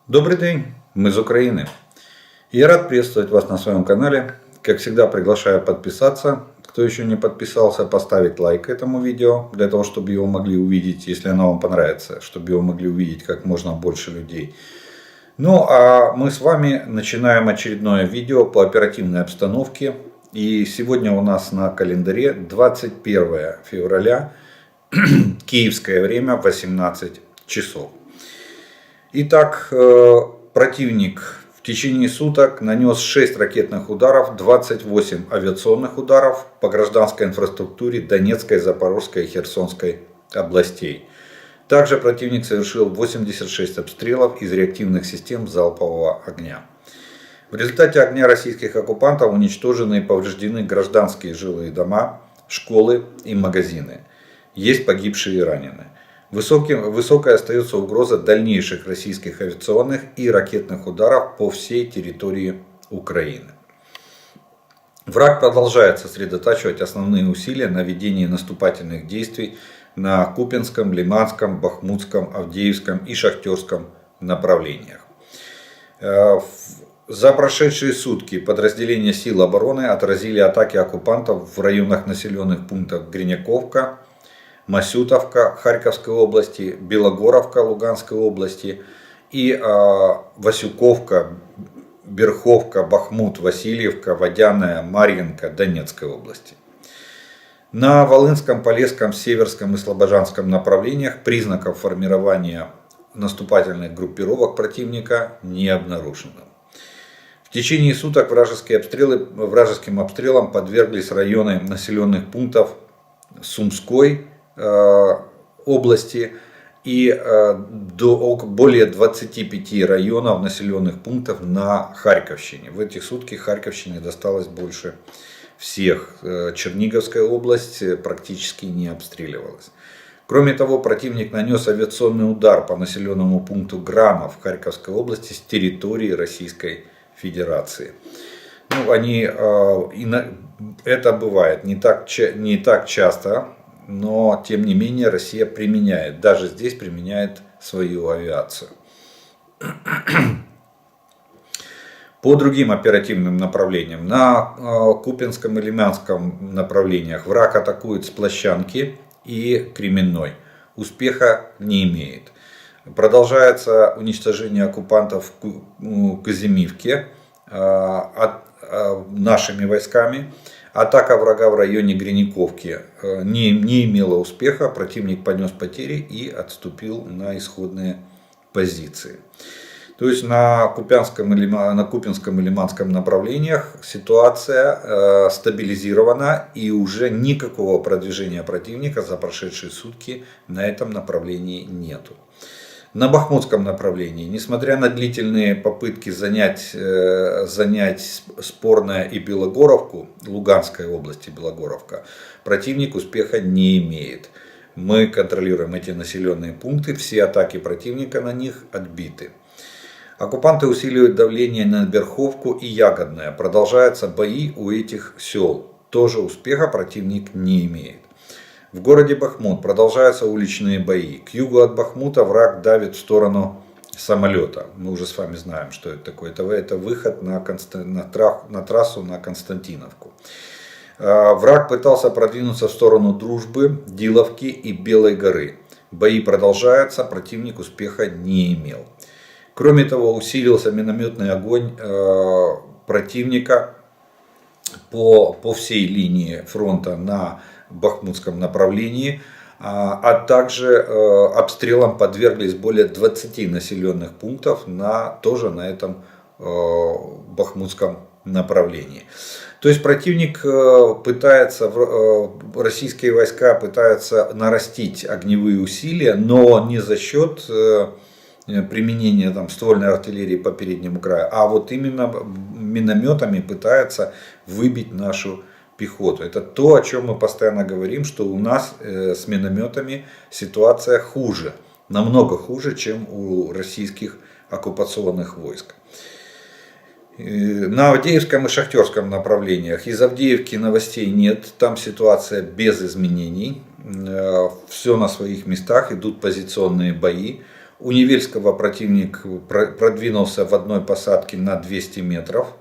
Добрый день, мы из Украины. Я рад приветствовать вас на своем канале. Как всегда, приглашаю подписаться. Кто еще не подписался, поставить лайк этому видео, для того, чтобы его могли увидеть, если оно вам понравится, чтобы его могли увидеть как можно больше людей. Ну а мы с вами начинаем очередное видео по оперативной обстановке. И сегодня у нас на календаре 21 февраля, киевское время, 18 часов. Итак, противник в течение суток нанес 6 ракетных ударов, 28 авиационных ударов по гражданской инфраструктуре Донецкой, Запорожской и Херсонской областей. Также противник совершил 86 обстрелов из реактивных систем залпового огня. В результате огня российских оккупантов уничтожены и повреждены гражданские жилые дома, школы и магазины. Есть погибшие и раненые. Высокой остается угроза дальнейших российских авиационных и ракетных ударов по всей территории Украины. Враг продолжает сосредотачивать основные усилия на ведении наступательных действий на Купянском, Лиманском, Бахмутском, Авдеевском и Шахтерском направлениях. За прошедшие сутки подразделения сил обороны отразили атаки оккупантов в районах населенных пунктов Гриньяковка, Масютовка Харьковской области, Белогоровка Луганской области и Васюковка, Берховка, Бахмут, Васильевка, Водяная, Марьинка Донецкой области. На Волынском, Полесском, Северском и Слобожанском направлениях признаков формирования наступательных группировок противника не обнаружено. В течение суток вражеским обстрелам подверглись районы населенных пунктов Сумской области и более 25 районов населенных пунктов на Харьковщине. В этих сутки Харьковщине досталось больше всех. Черниговская область практически не обстреливалась. Кроме того, противник нанес авиационный удар по населенному пункту Гранов в Харьковской области с территории Российской Федерации. Это бывает не так часто, но тем не менее Россия применяет, даже здесь применяет свою авиацию. По другим оперативным направлениям, на Купянском и Лиманском направлениях враг атакует с Площанки и Кременной. Успеха не имеет. Продолжается уничтожение оккупантов в Казимивке нашими войсками. Атака врага в районе Гриньяковки не имела успеха, противник понес потери и отступил на исходные позиции. То есть на Купянском и Лиманском направлениях ситуация стабилизирована и уже никакого продвижения противника за прошедшие сутки на этом направлении нету. На Бахмутском направлении, несмотря на длительные попытки занять Спорное и Белогоровку, Луганской области Белогоровка, противник успеха не имеет. Мы контролируем эти населенные пункты, все атаки противника на них отбиты. Оккупанты усиливают давление на Берховку и Ягодное. Продолжаются бои у этих сел. Тоже успеха противник не имеет. В городе Бахмут продолжаются уличные бои. К югу от Бахмута враг давит в сторону самолета. Мы уже с вами знаем, что это такое. Это выход на трассу на Константиновку. Враг пытался продвинуться в сторону Дружбы, Диловки и Белой горы. Бои продолжаются, противник успеха не имел. Кроме того, усилился минометный огонь противника по всей линии фронта на Бахмутском направлении, а также обстрелам подверглись более 20 населенных пунктов тоже на этом Бахмутском направлении. То есть противник российские войска пытаются нарастить огневые усилия, но не за счет применения ствольной артиллерии по переднему краю, а вот именно минометами пытаются выбить нашу пехоту. Это то, о чем мы постоянно говорим, что у нас с минометами ситуация хуже, намного хуже, чем у российских оккупационных войск. На Авдеевском и Шахтерском направлениях из Авдеевки новостей нет, там ситуация без изменений, все на своих местах, идут позиционные бои. У Невельского противник продвинулся в одной посадке на 200 метров.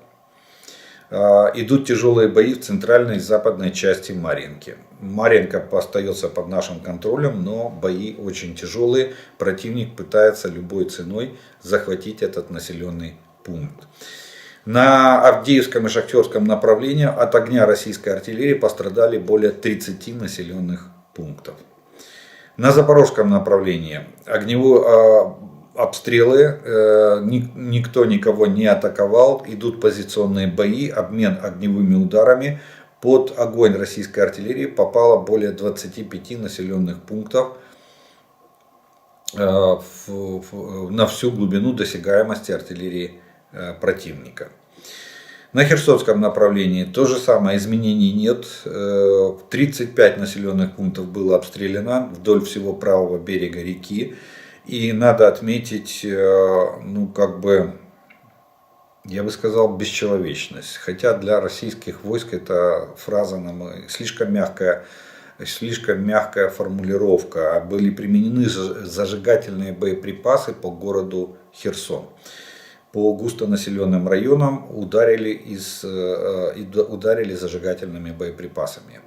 Идут тяжелые бои в центральной и западной части Марьинки. Марьинка остается под нашим контролем, но бои очень тяжелые. Противник пытается любой ценой захватить этот населенный пункт. На Авдеевском и Шахтерском направлении от огня российской артиллерии пострадали более 30 населенных пунктов. На Запорожском направлении огневые обстрелы, никто никого не атаковал, идут позиционные бои, обмен огневыми ударами. Под огонь российской артиллерии попало более 25 населенных пунктов на всю глубину досягаемости артиллерии противника. На Херсонском направлении то же самое, изменений нет. 35 населенных пунктов было обстреляно вдоль всего правого берега реки. И надо отметить, я бы сказал, бесчеловечность. Хотя для российских войск эта фраза слишком мягкая формулировка. Были применены зажигательные боеприпасы по городу Херсон. По густонаселенным районам ударили зажигательными боеприпасами.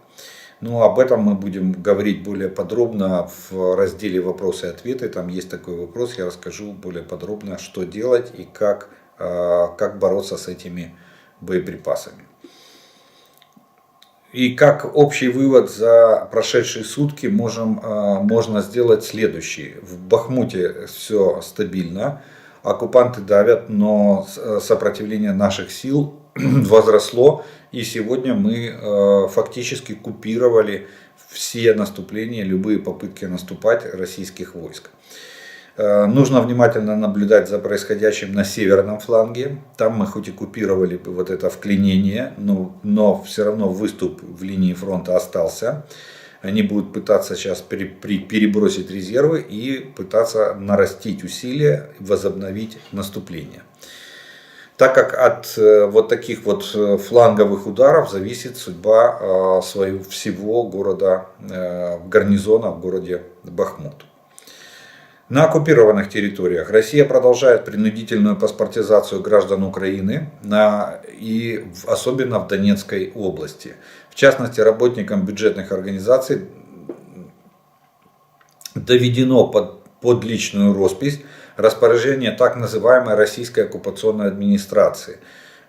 Но об этом мы будем говорить более подробно в разделе «Вопросы и ответы». Там есть такой вопрос, я расскажу более подробно, что делать и как бороться с этими боеприпасами. И как общий вывод за прошедшие сутки можно сделать следующий. В Бахмуте все стабильно, оккупанты давят, но сопротивление наших сил возросло. И сегодня мы фактически купировали все наступления, любые попытки наступать российских войск. Нужно внимательно наблюдать за происходящим на северном фланге. Там мы хоть и купировали вот это вклинение, но все равно выступ в линии фронта остался. Они будут пытаться сейчас перебросить резервы и пытаться нарастить усилия, возобновить наступление. Так как от вот таких вот фланговых ударов зависит судьба всего города, гарнизона в городе Бахмут. На оккупированных территориях Россия продолжает принудительную паспортизацию граждан Украины, и особенно в Донецкой области. В частности, работникам бюджетных организаций доведено под личную роспись распоряжение так называемой российской оккупационной администрации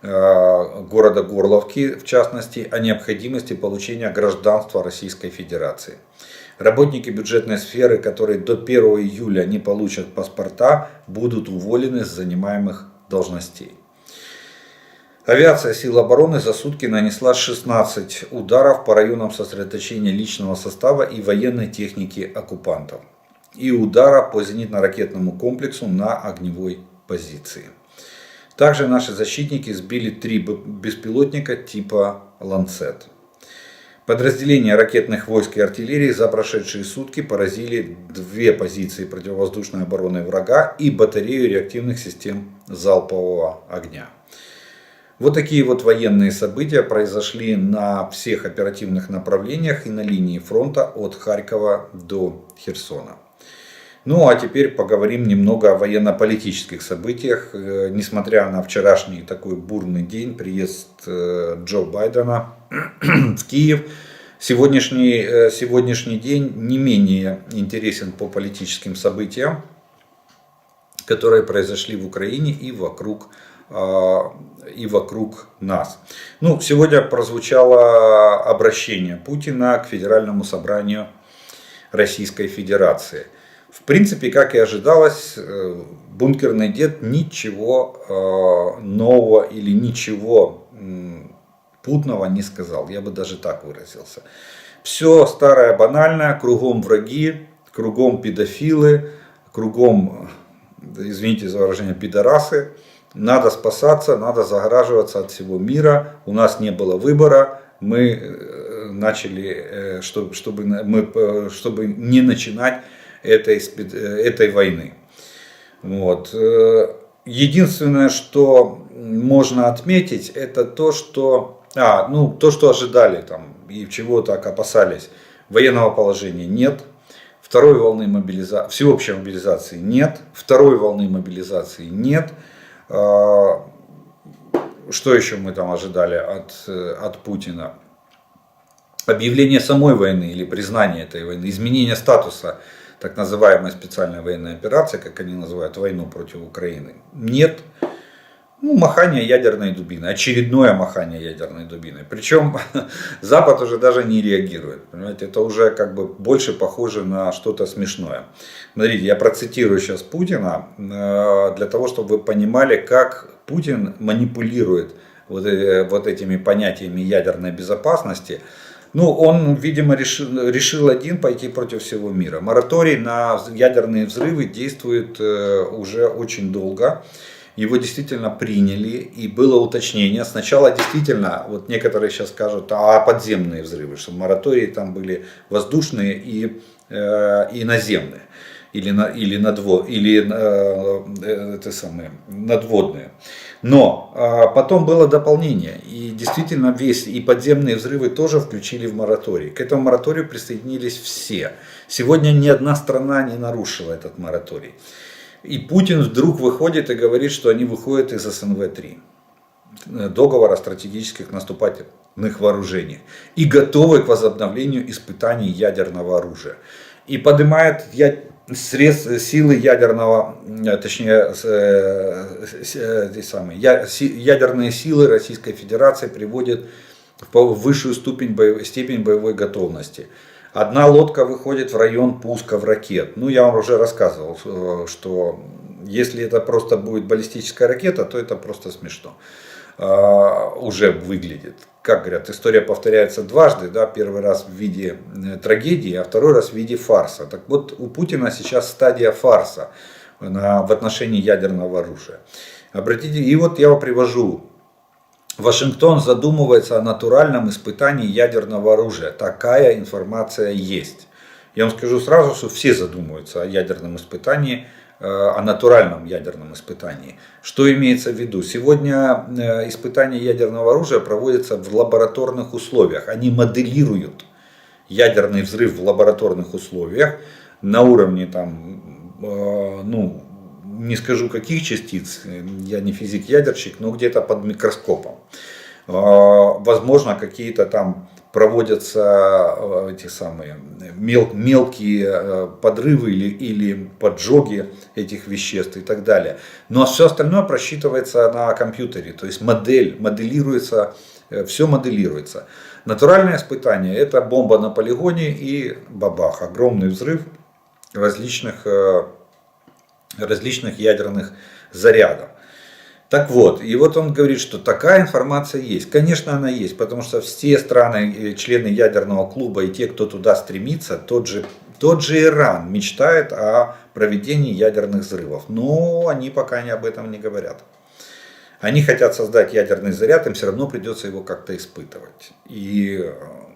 города Горловки, в частности, о необходимости получения гражданства Российской Федерации. Работники бюджетной сферы, которые до 1 июля не получат паспорта, будут уволены с занимаемых должностей. Авиация сил обороны за сутки нанесла 16 ударов по районам сосредоточения личного состава и военной техники оккупантов. И удара по зенитно-ракетному комплексу на огневой позиции. Также наши защитники сбили 3 беспилотника типа «Ланцет». Подразделения ракетных войск и артиллерии за прошедшие сутки поразили 2 позиции противовоздушной обороны врага и батарею реактивных систем залпового огня. Вот такие вот военные события произошли на всех оперативных направлениях и на линии фронта от Харькова до Херсона. Ну а теперь поговорим немного о военно-политических событиях. Несмотря на вчерашний такой бурный день, приезд Джо Байдена в Киев, сегодняшний день не менее интересен по политическим событиям, которые произошли в Украине и вокруг нас. Сегодня прозвучало обращение Путина к Федеральному собранию Российской Федерации. В принципе, как и ожидалось, бункерный дед ничего нового или ничего путного не сказал. Я бы даже так выразился. Все старое банальное, кругом враги, кругом педофилы, кругом, извините за выражение, пидорасы. Надо спасаться, надо загораживаться от всего мира. У нас не было выбора. Мы начали, чтобы не начинать этой войны. Вот. Единственное, что можно отметить, это то, что ожидали там, и чего так опасались. Военного положения нет. Второй волны мобилизации, всеобщей мобилизации нет. Второй волны мобилизации нет. Что еще мы там ожидали от Путина? Объявление самой войны или признание этой войны, изменение статуса так называемой специальной военной операции, как они называют, войну против Украины. Нет. Ну, махание ядерной дубиной, очередное махание ядерной дубиной. Причем Запад уже даже не реагирует. Понимаете, это уже как бы больше похоже на что-то смешное. Смотрите, я процитирую сейчас Путина для того, чтобы вы понимали, как Путин манипулирует вот этими понятиями ядерной безопасности. Ну, он, видимо, решил один пойти против всего мира. Мораторий на ядерные взрывы действует уже очень долго. Его действительно приняли, и было уточнение. Сначала действительно, вот некоторые сейчас скажут, а подземные взрывы, что моратории там были воздушные и наземные, или надводные. Но потом было дополнение, и действительно и подземные взрывы тоже включили в мораторий. К этому мораторию присоединились все. Сегодня ни одна страна не нарушила этот мораторий. И Путин вдруг выходит и говорит, что они выходят из СНВ-3, договора о стратегических наступательных вооружениях, и готовы к возобновлению испытаний ядерного оружия. И поднимает силы ядерного, точнее, ядерные силы Российской Федерации приводят в высшую степень боевой готовности. Одна лодка выходит в район пусков ракет. Ну, я вам уже рассказывал, что если это просто будет баллистическая ракета, то это просто смешно. Уже выглядит. Как говорят, история повторяется дважды. Да? Первый раз в виде трагедии, а второй раз в виде фарса. Так вот, у Путина сейчас стадия фарса в отношении ядерного оружия. Обратите, и вот я вам привожу. Вашингтон задумывается о натуральном испытании ядерного оружия. Такая информация есть. Я вам скажу сразу, что все задумываются о ядерном испытании, о натуральном ядерном испытании. Что имеется в виду? Сегодня испытания ядерного оружия проводятся в лабораторных условиях. Они моделируют ядерный взрыв в лабораторных условиях на уровне не скажу каких частиц, я не физик-ядерщик, но где-то под микроскопом. Возможно, какие-то там проводятся мелкие подрывы или поджоги этих веществ и так далее. Но все остальное просчитывается на компьютере, то есть моделируется, все моделируется. Натуральное испытание — это бомба на полигоне и бабах, огромный взрыв различных ядерных зарядов. Так вот, и вот он говорит, что такая информация есть. Конечно, она есть, потому что все страны, члены ядерного клуба и те, кто туда стремится, тот же Иран мечтает о проведении ядерных взрывов. Но они пока об этом не говорят. Они хотят создать ядерный заряд, им все равно придется его как-то испытывать.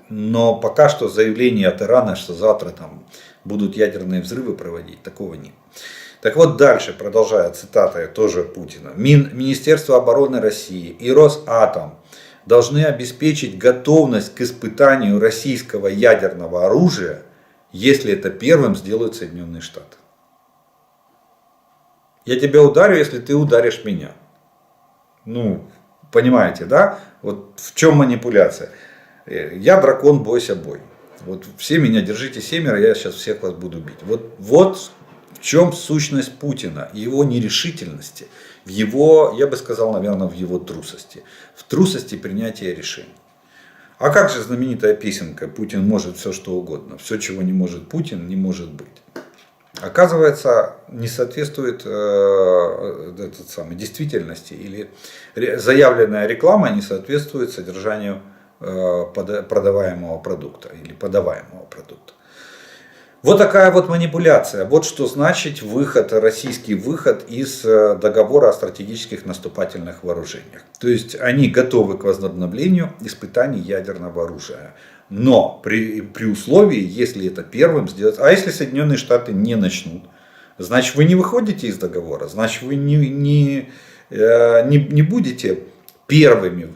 Но пока что заявление от Ирана, что завтра там будут ядерные взрывы проводить, такого нет. Так вот, дальше, продолжая цитата тоже Путина. Министерство обороны России и Росатом должны обеспечить готовность к испытанию российского ядерного оружия, если это первым сделают Соединенные Штаты. Я тебя ударю, если ты ударишь меня. Ну, понимаете, да? Вот в чем манипуляция. Я дракон, бойся бой. Вот все меня держите семеро, я сейчас всех вас буду бить. Вот в чем сущность Путина, его нерешительности, в его, я бы сказал, наверное, в его трусости. В трусости принятия решений. А как же знаменитая песенка «Путин может все что угодно». Все, чего не может Путин, не может быть. Оказывается, не соответствует действительности, или заявленная реклама не соответствует содержанию продаваемого продукта или подаваемого продукта. Вот такая вот манипуляция. Вот что значит российский выход из договора о стратегических наступательных вооружениях. То есть они готовы к возобновлению испытаний ядерного оружия. Но при условии, если это первым сделать, а если Соединенные Штаты не начнут, значит вы не выходите из договора, значит вы не будете первыми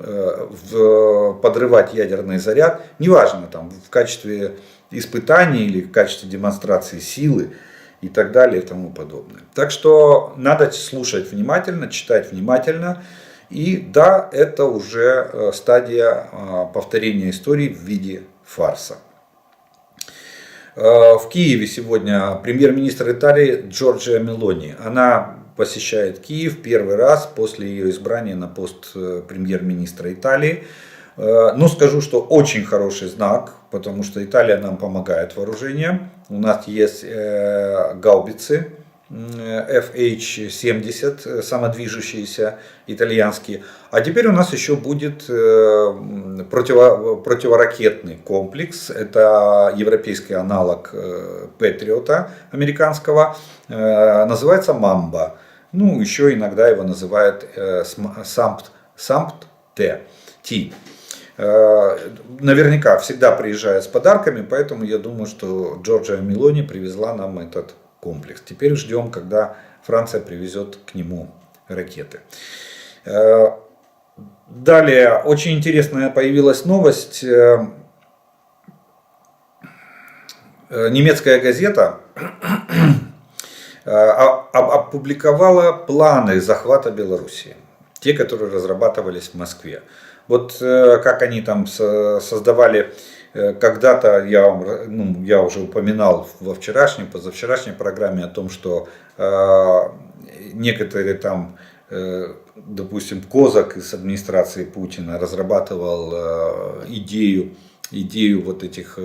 подрывать ядерный заряд, неважно, там, в качестве испытания или в качестве демонстрации силы и так далее и тому подобное. Так что надо слушать внимательно, читать внимательно. И да, это уже стадия повторения истории в виде фарса. В Киеве сегодня премьер-министр Италии Джорджия Мелони. Она посещает Киев первый раз после ее избрания на пост премьер-министра Италии. Ну, скажу, что очень хороший знак, потому что Италия нам помогает вооружением. У нас есть гаубицы FH-70, самодвижущиеся итальянские. А теперь у нас еще будет противоракетный комплекс. Это европейский аналог Патриота американского. Называется Мамба. Ну, еще иногда его называют САМПТ. Наверняка всегда приезжает с подарками, поэтому я думаю, что Джорджия Мелони привезла нам этот комплекс. Теперь ждем, когда Франция привезет к нему ракеты. Далее, очень интересная появилась новость. Немецкая газета опубликовала планы захвата Белоруссии. Те, которые разрабатывались в Москве. Вот как они там создавали, когда-то я уже упоминал во вчерашней, позавчерашней программе о том, что некоторые там, допустим, Козак из администрации Путина разрабатывал идею вот этих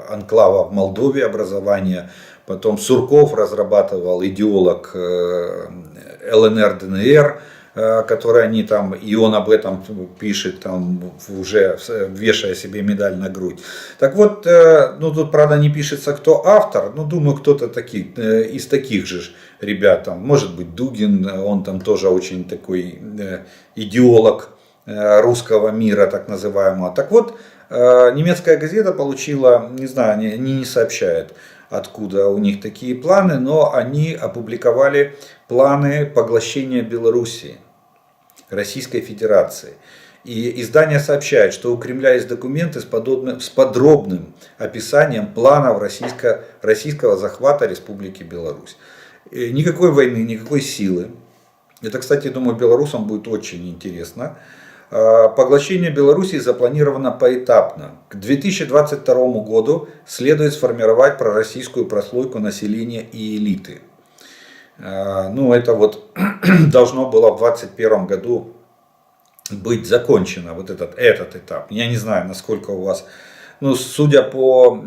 анклавов в Молдове образования. Потом Сурков разрабатывал, идеолог ЛНР, ДНР, который они там, и он об этом пишет, там, уже вешая себе медаль на грудь. Так вот, ну тут, правда, не пишется, кто автор, но думаю, кто-то из таких же ребят, там, может быть, Дугин, он там тоже очень такой идеолог русского мира, так называемого. Так вот, немецкая газета получила, не знаю, не сообщает, откуда у них такие планы, но они опубликовали планы поглощения Белоруссии, Российской Федерации. И издание сообщает, что у Кремля есть документы с подробным описанием планов российского захвата Республики Беларусь. И никакой войны, никакой силы. Это, кстати, думаю, белорусам будет очень интересно. Поглощение Белоруссии запланировано поэтапно. К 2022 году следует сформировать пророссийскую прослойку населения и элиты. Ну, это вот должно было в 2021 году быть закончено, вот этот этап. Я не знаю, насколько у вас, ну, судя по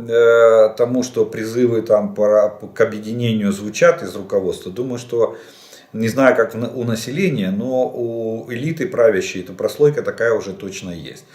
тому, что призывы там к объединению звучат из руководства, думаю, что, не знаю, как у населения, но у элиты правящей эта прослойка такая уже точно есть.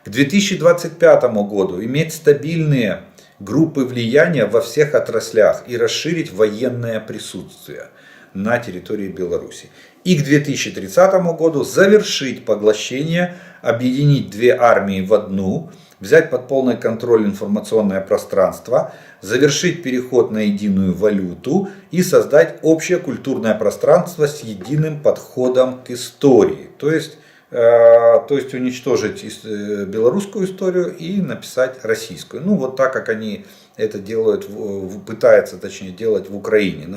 К 2025 году иметь стабильные группы влияния во всех отраслях и расширить военное присутствие на территории Беларуси. И к 2030 году завершить поглощение, объединить две армии в одну, взять под полный контроль информационное пространство, завершить переход на единую валюту и создать общее культурное пространство с единым подходом к истории. То есть уничтожить белорусскую историю и написать российскую. Ну вот так, как они это делают, пытаются точнее делать в Украине,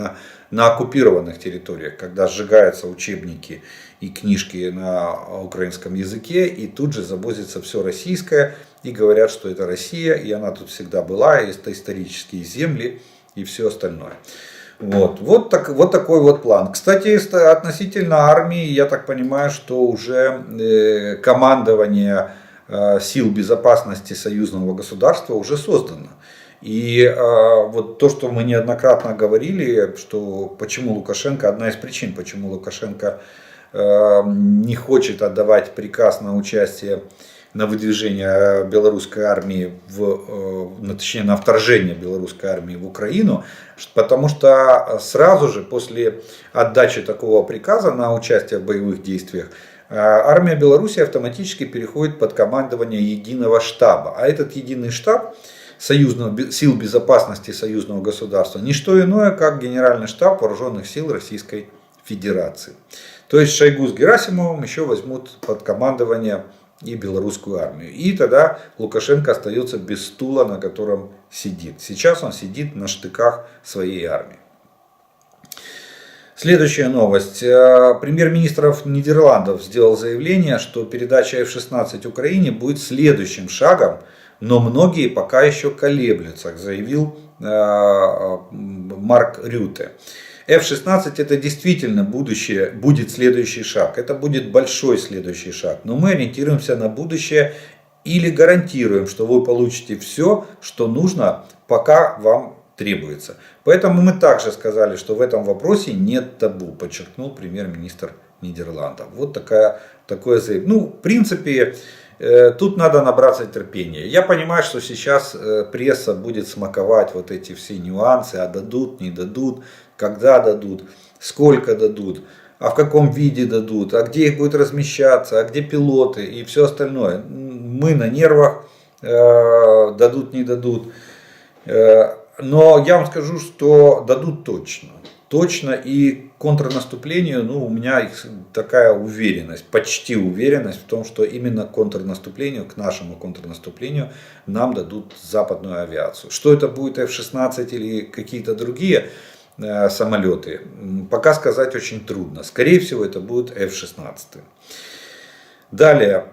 на оккупированных территориях, когда сжигаются учебники и книжки на украинском языке, и тут же завозится все российское, и говорят, что это Россия, и она тут всегда была, и это исторические земли, и все остальное. Вот такой вот план. Кстати, относительно армии, я так понимаю, что уже командование сил безопасности союзного государства уже создано. И вот то, что мы неоднократно говорили, что почему Лукашенко, одна из причин, почему Лукашенко не хочет отдавать приказ на участие, на выдвижение белорусской армии, точнее на вторжение белорусской армии в Украину, потому что сразу же после отдачи такого приказа на участие в боевых действиях армия Беларуси автоматически переходит под командование единого штаба. А этот единый штаб сил безопасности союзного государства не что иное, как Генеральный штаб Вооруженных сил Российской Федерации. То есть Шойгу с Герасимовым еще возьмут под командование и белорусскую армию. И тогда Лукашенко остается без стула, на котором сидит. Сейчас он сидит на штыках своей армии. Следующая новость. Премьер-министр Нидерландов сделал заявление, что передача F-16 Украине будет следующим шагом, но многие пока еще колеблются, заявил Марк Рюте. F-16 это действительно будущее, будет следующий шаг. Это будет большой следующий шаг. Но мы ориентируемся на будущее или гарантируем, что вы получите все, что нужно, пока вам требуется. Поэтому мы также сказали, что в этом вопросе нет табу, подчеркнул премьер-министр Нидерландов. Вот такое заявление. Ну, в принципе, тут надо набраться терпения. Я понимаю, что сейчас пресса будет смаковать вот эти все нюансы, а дадут, не дадут, когда дадут, сколько дадут, а в каком виде дадут, а где их будет размещаться, а где пилоты и все остальное. Мы на нервах, дадут, не дадут. Но я вам скажу, что дадут точно. Точно, и к контрнаступлению, у меня такая уверенность, почти уверенность в том, что именно к контрнаступлению, к нашему контрнаступлению нам дадут западную авиацию. Что это будет F-16 или какие-то другие самолеты, пока сказать очень трудно. Скорее всего, это будет F-16. Далее,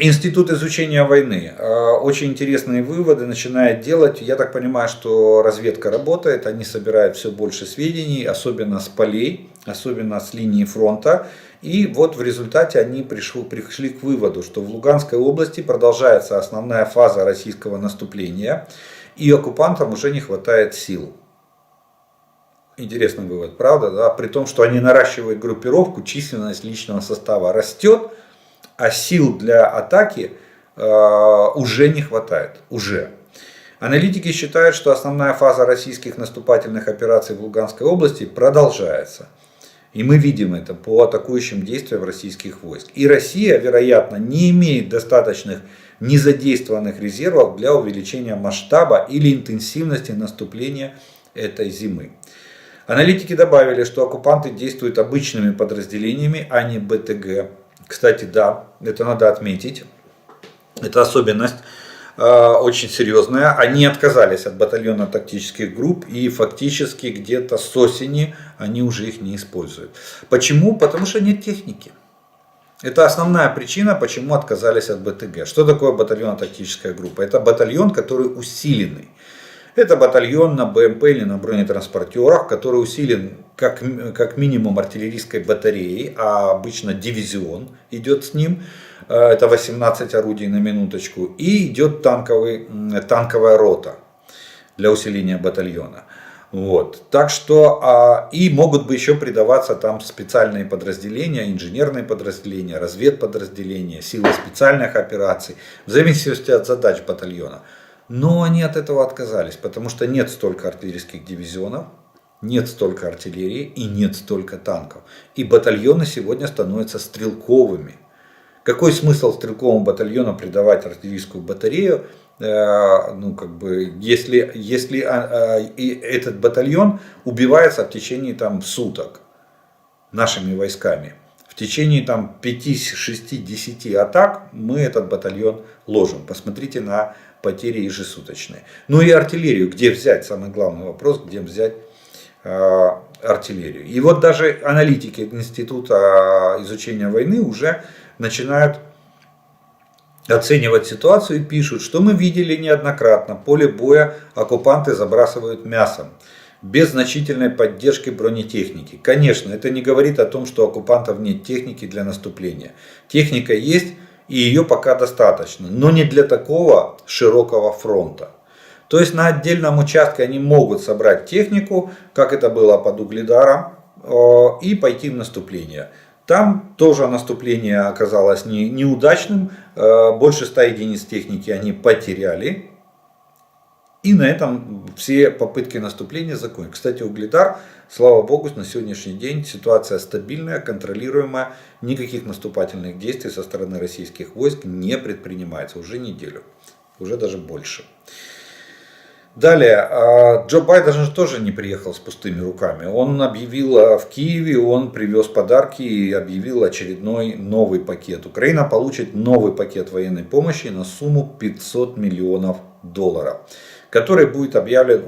Институт изучения войны. Очень интересные выводы начинает делать. Я так понимаю, что разведка работает, они собирают все больше сведений, особенно с полей, особенно с линии фронта. И вот в результате они пришли к выводу, что в Луганской области продолжается основная фаза российского наступления, и оккупантам уже не хватает сил. Интересный вывод, правда? Да? При том, что они наращивают группировку, численность личного состава растет, а сил для атаки уже не хватает. Уже. Аналитики считают, что основная фаза российских наступательных операций в Луганской области продолжается. И мы видим это по атакующим действиям российских войск. И Россия, вероятно, не имеет достаточных незадействованных резервов для увеличения масштаба или интенсивности наступления этой зимы. Аналитики добавили, что оккупанты действуют обычными подразделениями, а не БТГ. Кстати, да, это надо отметить. Это особенность очень серьезная. Они отказались от батальона тактических групп и фактически где-то с осени они уже их не используют. Почему? Потому что нет техники. Это основная причина, почему отказались от БТГ. Что такое батальонно-тактическая группа? Это батальон, который усиленный. Это батальон на БМП или на бронетранспортерах, который усилен как минимум артиллерийской батареей, а обычно дивизион идет с ним. Это 18 орудий на минуточку. И идет танковая рота для усиления батальона. Вот. Так что и могут бы еще придаваться там специальные подразделения, инженерные подразделения, разведподразделения, силы специальных операций, в зависимости от задач батальона. Но они от этого отказались, потому что нет столько артиллерийских дивизионов, нет столько артиллерии и нет столько танков. И батальоны сегодня становятся стрелковыми. Какой смысл стрелковому батальону придавать артиллерийскую батарею, если этот батальон убивается в течение суток нашими войсками? В течение 5, 6, 10 атак мы этот батальон ложим. Посмотрите на потери ежесуточные. Ну и артиллерию. Где взять? Самый главный вопрос, где взять артиллерию. И вот даже аналитики Института изучения войны уже начинают оценивать ситуацию и пишут, что мы видели неоднократно. Поле боя оккупанты забрасывают мясом. Без значительной поддержки бронетехники. Конечно, это не говорит о том, что у оккупантов нет техники для наступления. Техника есть, и ее пока достаточно, но не для такого широкого фронта. То есть на отдельном участке они могут собрать технику, как это было под Угледаром, и пойти в наступление. Там тоже наступление оказалось неудачным, больше 100 единиц техники они потеряли. И на этом все попытки наступления закончились. Кстати, Угледар, слава богу, на сегодняшний день ситуация стабильная, контролируемая. Никаких наступательных действий со стороны российских войск не предпринимается уже неделю. Уже даже больше. Далее, Джо Байден же тоже не приехал с пустыми руками. Он объявил в Киеве, он привез подарки и объявил очередной новый пакет. Украина получит новый пакет военной помощи на сумму $500 миллионов, который будет объявлен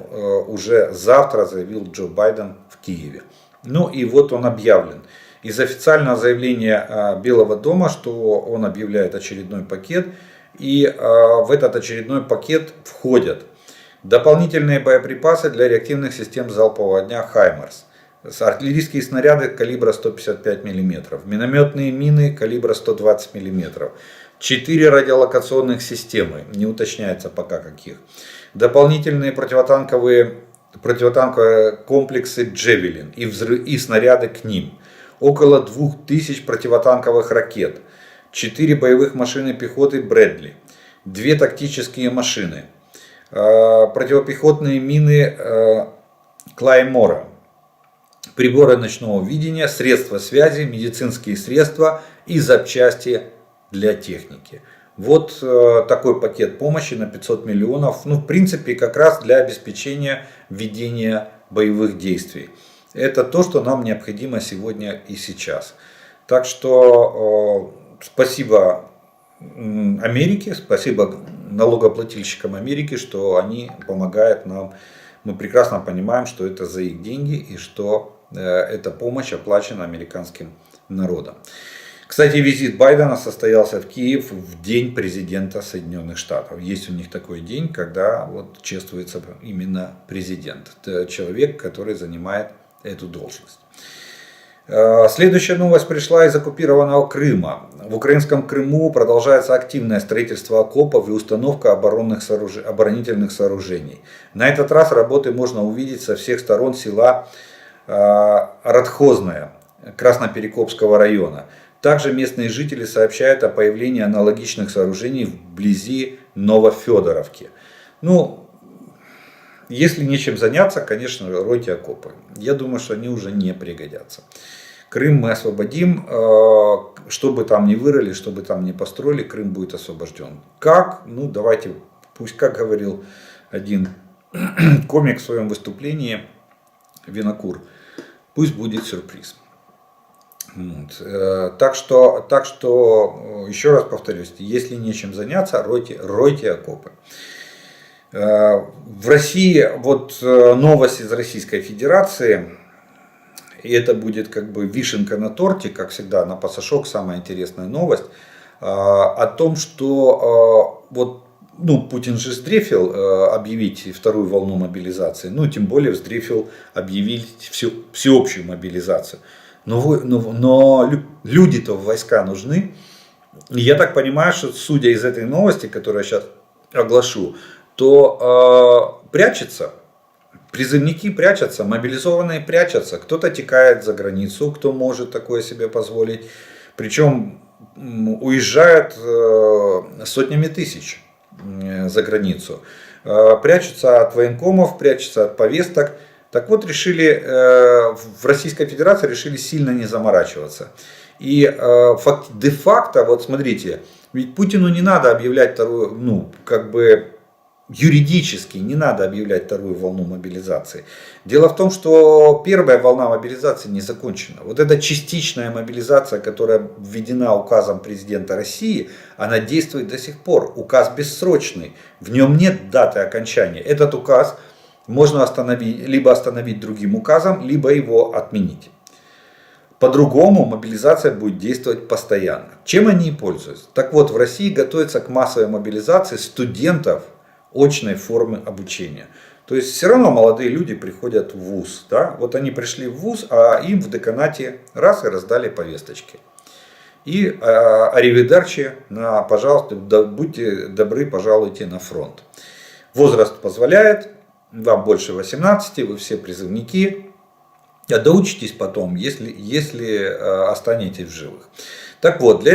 уже завтра, заявил Джо Байден в Киеве. Ну и вот он объявлен. Из официального заявления Белого дома, что он объявляет очередной пакет, и в этот очередной пакет входят дополнительные боеприпасы для реактивных систем залпового огня «Хаймарс», артиллерийские снаряды калибра 155 мм, минометные мины калибра 120 мм, 4 радиолокационных системы, не уточняется пока каких, дополнительные противотанковые комплексы «Джевелин» и снаряды к ним, около 2000 противотанковых ракет, 4 боевых машины пехоты «Брэдли», 2 тактические машины, противопехотные мины Клаймора, приборы ночного видения, средства связи, медицинские средства и запчасти для техники. Вот такой пакет помощи на 500 миллионов, ну в принципе как раз для обеспечения ведения боевых действий. Это то, что нам необходимо сегодня и сейчас. Так что спасибо Америке, спасибо налогоплательщикам Америки, что они помогают нам. Мы прекрасно понимаем, что это за их деньги и что эта помощь оплачена американским народом. Кстати, визит Байдена состоялся в Киев в день президента Соединенных Штатов. Есть у них такой день, когда вот чествуется именно президент. Это человек, который занимает эту должность. Следующая новость пришла из оккупированного Крыма. В украинском Крыму продолжается активное строительство окопов и установка оборонительных сооружений. На этот раз работы можно увидеть со всех сторон села Радхозное Красноперекопского района. Также местные жители сообщают о появлении аналогичных сооружений вблизи Новофедоровки. Ну, если нечем заняться, конечно, ройте окопы. Я думаю, что они уже не пригодятся. Крым мы освободим, что бы там ни вырыли, что бы там ни построили, Крым будет освобожден. Как? Ну, давайте, пусть, как говорил один комик в своем выступлении, Винокур, пусть будет сюрприз. Вот. Так что, еще раз повторюсь, если нечем заняться, ройте окопы. В России, вот новость из Российской Федерации, и это будет как бы вишенка на торте, как всегда, на пасашок самая интересная новость, о том, что вот, ну, Путин же сдрефил объявить вторую волну мобилизации, ну, тем более сдрефил объявить всеобщую мобилизацию. Но люди-то в войска нужны. И я так понимаю, что судя из этой новости, которую я сейчас оглашу, то прячется, призывники прячутся, мобилизованные прячутся. Кто-то текает за границу, кто может такое себе позволить. Причем уезжают сотнями тысяч за границу. Прячутся от военкомов, прячутся от повесток. Так вот, в Российской Федерации решили сильно не заморачиваться. И де-факто, вот смотрите, ведь Путину не надо объявлять вторую, ну, как бы юридически не надо объявлять вторую волну мобилизации. Дело в том, что первая волна мобилизации не закончена. Вот эта частичная мобилизация, которая введена указом президента России, она действует до сих пор. Указ бессрочный, в нем нет даты окончания. Этот указ можно либо остановить другим указом, либо его отменить. По-другому мобилизация будет действовать постоянно. Чем они и пользуются? Так вот, в России готовится к массовой мобилизации студентов очной формы обучения. То есть все равно молодые люди приходят в вуз. Да? Вот они пришли в вуз, а им в деканате раз и раздали повесточки. И аривидерчи, пожалуйста, будьте добры, пожалуйте на фронт. Возраст позволяет. Вам больше 18, вы все призывники. Доучитесь потом, если останетесь в живых. Так вот, для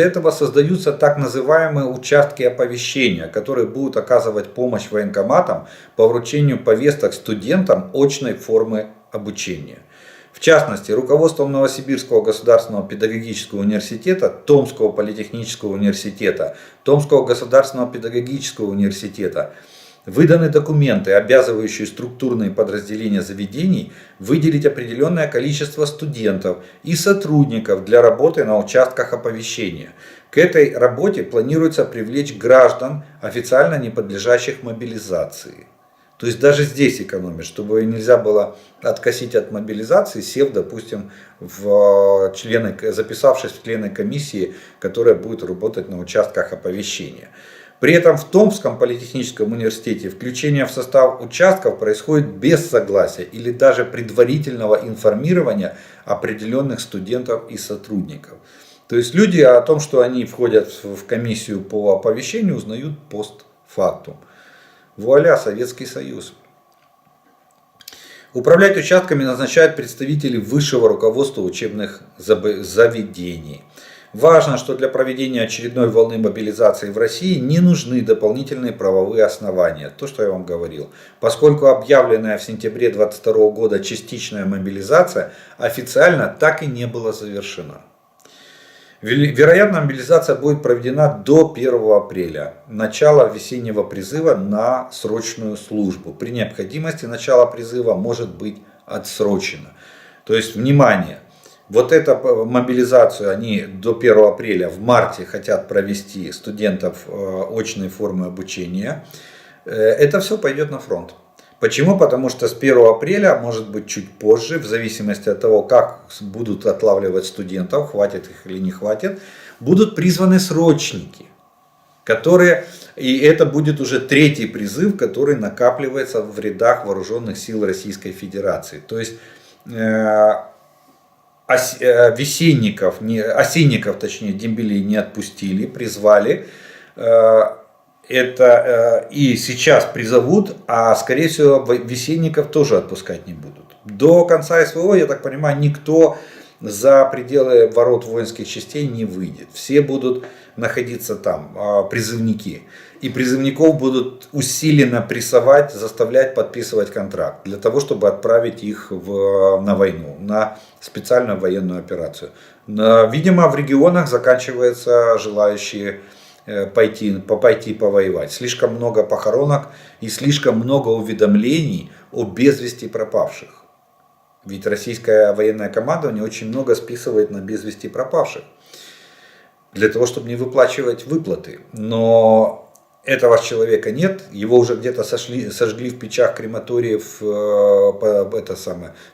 этого создаются так называемые участки оповещения, которые будут оказывать помощь военкоматам по вручению повесток студентам очной формы обучения. В частности, руководством Новосибирского государственного педагогического университета, Томского политехнического университета, Томского государственного педагогического университета, Выданы документы, обязывающие структурные подразделения заведений выделить определенное количество студентов и сотрудников для работы на участках оповещения. К этой работе планируется привлечь граждан, официально не подлежащих мобилизации. То есть даже здесь экономят, чтобы нельзя было откосить от мобилизации, сев, допустим, записавшись в члены комиссии, которая будет работать на участках оповещения. При этом в Томском политехническом университете включение в состав участков происходит без согласия или даже предварительного информирования определенных студентов и сотрудников. То есть люди о том, что они входят в комиссию по оповещению, узнают постфактум. Вуаля, Советский Союз. Управлять участками назначают представители высшего руководства учебных заведений. Важно, что для проведения очередной волны мобилизации в России не нужны дополнительные правовые основания. То, что я вам говорил. Поскольку объявленная в сентябре 2022 года частичная мобилизация официально так и не была завершена. Вероятно, мобилизация будет проведена до 1 апреля, начало весеннего призыва на срочную службу. При необходимости начало призыва может быть отсрочено. То есть, внимание, вот эту мобилизацию они до 1 апреля в марте хотят провести студентов очной формы обучения. Это все пойдет на фронт. Почему? Потому что с 1 апреля, может быть чуть позже, в зависимости от того, как будут отлавливать студентов, хватит их или не хватит, будут призваны срочники, и это будет уже третий призыв, который накапливается в рядах вооруженных сил Российской Федерации. То есть осенников, точнее, дембелей не отпустили, призвали. Это и сейчас призовут, а скорее всего весенников тоже отпускать не будут. До конца СВО, я так понимаю, никто за пределы ворот воинских частей не выйдет. Все будут находиться там, призывники. И призывников будут усиленно прессовать, заставлять подписывать контракт. Для того, чтобы отправить их на войну, на специальную военную операцию. Видимо, в регионах заканчиваются желающие пойти повоевать. Слишком много похоронок и слишком много уведомлений о без вести пропавших. Ведь российское военное командование очень много списывает на без вести пропавших. Для того, чтобы не выплачивать выплаты. Но этого человека нет. Его уже где-то сожгли в печах крематориев в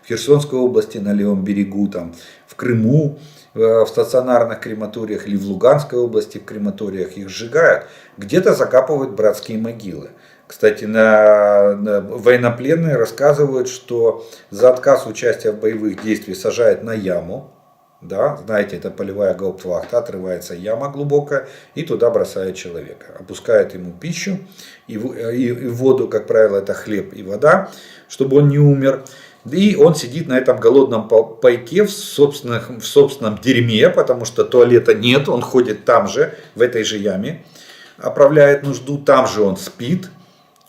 Херсонской области, на левом берегу, там, в Крыму. В стационарных крематориях или в Луганской области в крематориях их сжигают, где-то закапывают братские могилы. Кстати, военнопленные рассказывают, что за отказ участия в боевых действиях сажают на яму. Да, знаете, это полевая гауптвахта, отрывается яма глубокая и туда бросают человека. Опускают ему пищу и воду, как правило, это хлеб и вода, чтобы он не умер. И он сидит на этом голодном пайке в собственном дерьме, потому что туалета нет, он ходит там же, в этой же яме, оправляет нужду, там же он спит.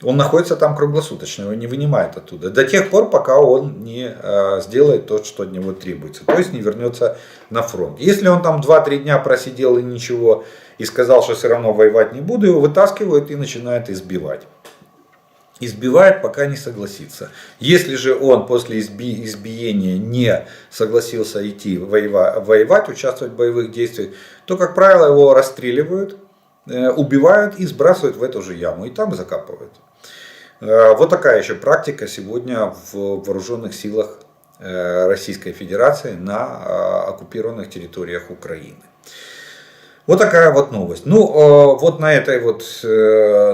Он находится там круглосуточно, его не вынимает оттуда. До тех пор, пока он не сделает то, что от него требуется. То есть не вернется на фронт. Если он там 2-3 дня просидел и ничего, и сказал, что все равно воевать не буду, его вытаскивают и начинают избивать. Избивает, пока не согласится. Если же он после избиения не согласился идти воевать, участвовать в боевых действиях, то, как правило, его расстреливают, убивают и сбрасывают в эту же яму. И там закапывают. Вот такая еще практика сегодня в вооруженных силах Российской Федерации на оккупированных территориях Украины. Вот такая вот новость. Ну, вот на этой вот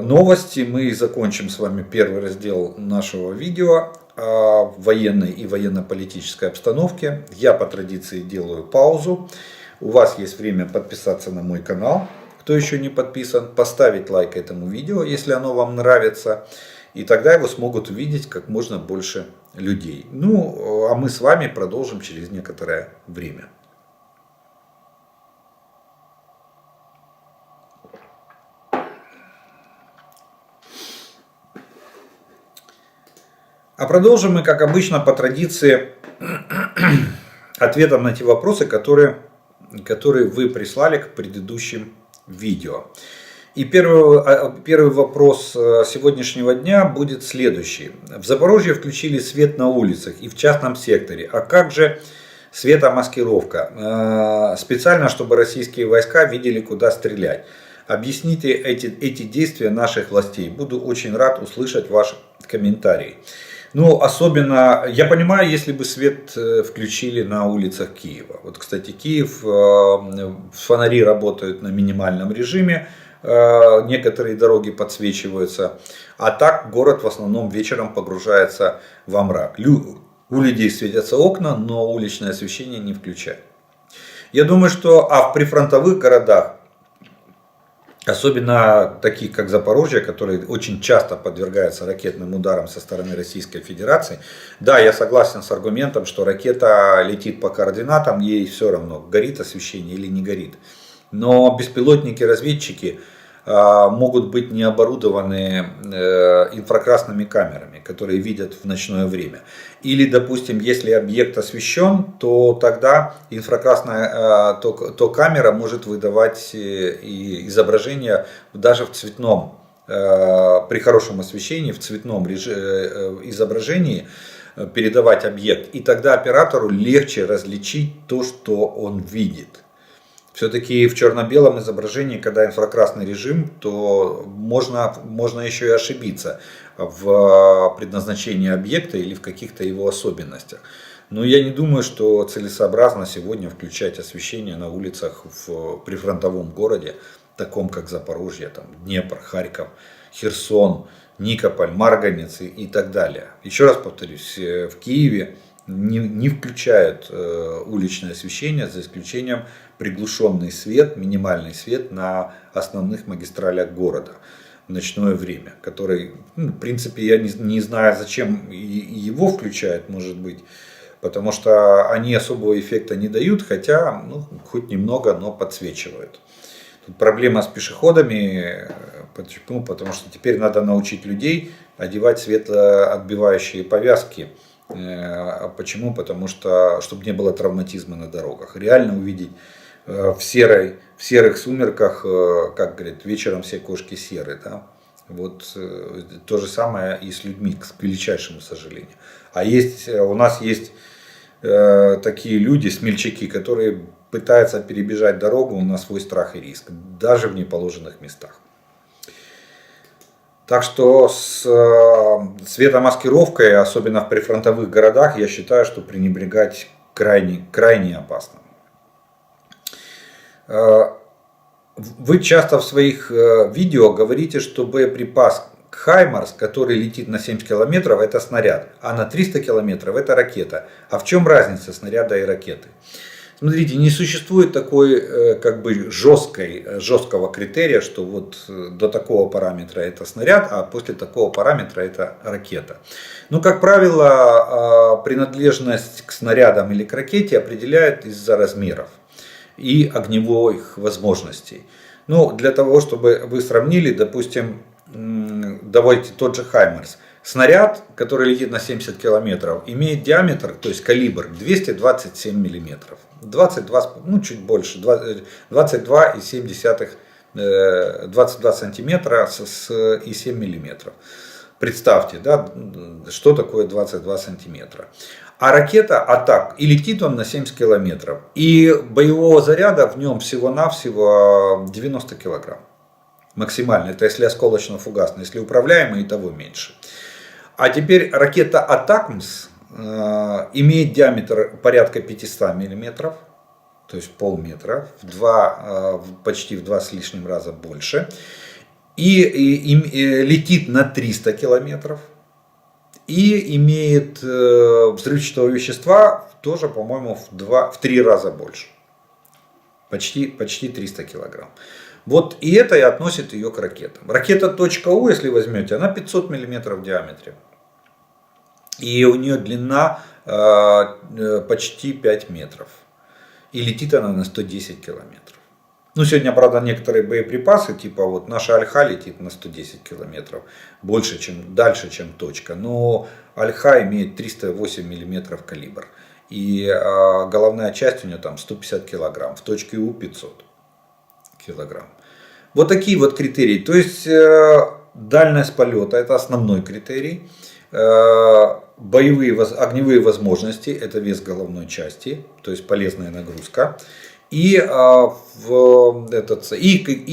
новости мы закончим с вами первый раздел нашего видео о военной и военно-политической обстановке. Я по традиции делаю паузу. У вас есть время подписаться на мой канал, кто еще не подписан, поставить лайк этому видео, если оно вам нравится. И тогда его смогут увидеть как можно больше людей. Ну, а мы с вами продолжим через некоторое время. А продолжим мы, как обычно, по традиции, ответом на те вопросы, которые вы прислали к предыдущим видео. И первый вопрос сегодняшнего дня будет следующий. В Запорожье включили свет на улицах и в частном секторе. А как же светомаскировка? Специально, чтобы российские войска видели, куда стрелять. Объясните эти действия наших властей. Буду очень рад услышать ваши комментарии. Ну, особенно, я понимаю, если бы свет включили на улицах Киева. Вот, кстати, Киев, фонари работают на минимальном режиме. Некоторые дороги подсвечиваются, а так город в основном вечером погружается во мрак. У людей светятся окна, но уличное освещение не включают. Я думаю, что в прифронтовых городах, особенно таких как Запорожье, которые очень часто подвергаются ракетным ударам со стороны Российской Федерации, да, я согласен с аргументом, что ракета летит по координатам, ей все равно, горит освещение или не горит. Но беспилотники-разведчики могут быть не оборудованы инфракрасными камерами, которые видят в ночное время. Или, допустим, если объект освещен, то тогда то камера может выдавать изображение даже в цветном, при хорошем освещении, в цветном изображении передавать объект. И тогда оператору легче различить то, что он видит. Все-таки в черно-белом изображении, когда инфракрасный режим, то можно еще и ошибиться в предназначении объекта или в каких-то его особенностях. Но я не думаю, что целесообразно сегодня включать освещение на улицах в прифронтовом городе, таком как Запорожье, там, Днепр, Харьков, Херсон, Никополь, Марганец и так далее. Еще раз повторюсь, в Киеве не включают уличное освещение, за исключением приглушенный свет, минимальный свет на основных магистралях города в ночное время, который, в принципе, я не знаю, зачем его включают, может быть, потому что они особого эффекта не дают, хотя, хоть немного, но подсвечивают. Тут проблема с пешеходами, потому что теперь надо научить людей одевать светоотбивающие повязки. Почему? Потому что, чтобы не было травматизма на дорогах. Реально увидеть в серых сумерках, как говорят, вечером все кошки серые. Да? Вот то же самое и с людьми, к величайшему сожалению. А у нас есть такие люди, смельчаки, которые пытаются перебежать дорогу на свой страх и риск, даже в неположенных местах. Так что с светомаскировкой, особенно в прифронтовых городах, я считаю, что пренебрегать крайне опасно. Вы часто в своих видео говорите, что боеприпас Хаймарс, который летит на 70 километров, это снаряд, а на 300 километров это ракета. А в чем разница снаряда и ракеты? Смотрите, не существует такой жесткого критерия, что вот до такого параметра это снаряд, а после такого параметра это ракета. Но, как правило, принадлежность к снарядам или к ракете определяют из-за размеров и огневых возможностей. Для того, чтобы вы сравнили, допустим, давайте тот же Хаймарс. Снаряд, который летит на 70 километров, имеет диаметр, то есть калибр 227 миллиметров. 22, чуть больше, 22 сантиметра и 7 миллиметров. Представьте, да, что такое 22 сантиметра. А ракета атак, и летит он на 70 километров. И боевого заряда в нем всего-навсего 90 килограмм. Максимально, это если осколочно-фугасно, если управляемый, и того меньше. А теперь ракета Атакмс имеет диаметр порядка 500 миллиметров, то есть полметра, почти в 2 с лишним раза больше. И летит на 300 километров. И имеет взрывчатого вещества тоже, по-моему, в 3 раза больше. Почти 300 килограмм. Вот и это и относит ее к ракетам. Ракета .У, если возьмете, она 500 миллиметров в диаметре. И у нее длина почти 5 метров. И летит она на 110 километров. Сегодня, правда, некоторые боеприпасы, типа вот наша Альха летит на 110 километров, дальше, чем точка. Но Альха имеет 308 миллиметров калибр. И головная часть у нее там 150 килограмм, в точке У 500 килограмм. Вот такие вот критерии. То есть дальность полета — это основной критерий. Огневые возможности — это вес головной части, то есть полезная нагрузка. И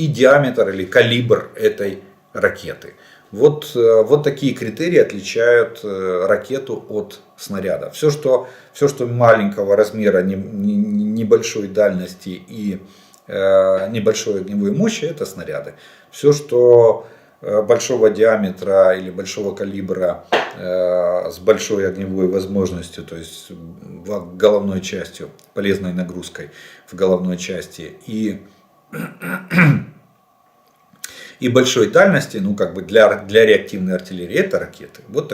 диаметр или калибр этой ракеты. Вот такие критерии отличают ракету от снаряда. Все, что маленького размера, небольшой дальности и небольшой огневой мощи — это снаряды. Все, что большого диаметра или большого калибра с большой огневой возможностью, то есть головной частью, полезной нагрузкой в головной части и большой дальности, ну как бы для реактивной артиллерии, это ракеты. Вот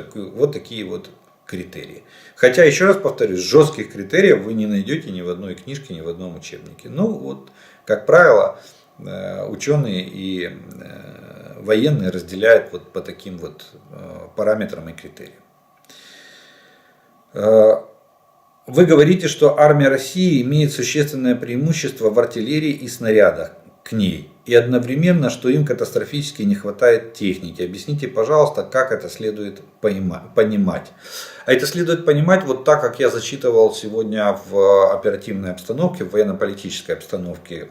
такие вот критерии. Хотя, еще раз повторюсь, жестких критериев вы не найдете ни в одной книжке, ни в одном учебнике. Ну вот, как правило, ученые и военные разделяют вот по таким вот параметрам и критериям. Вы говорите, что армия России имеет существенное преимущество в артиллерии и снарядах к ней, и одновременно, что им катастрофически не хватает техники. Объясните, пожалуйста, как это следует понимать. А это следует понимать вот так, как я зачитывал сегодня в оперативной обстановке, в военно-политической обстановке,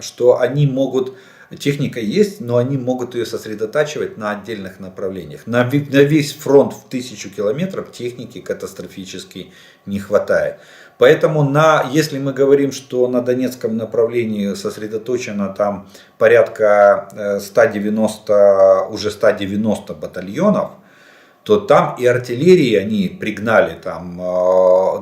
что они могут, техника есть, но они могут ее сосредотачивать на отдельных направлениях. На весь фронт в 1000 километров техники катастрофически не хватает. Поэтому если мы говорим, что на Донецком направлении сосредоточено там порядка 190 батальонов, то там и артиллерии они пригнали там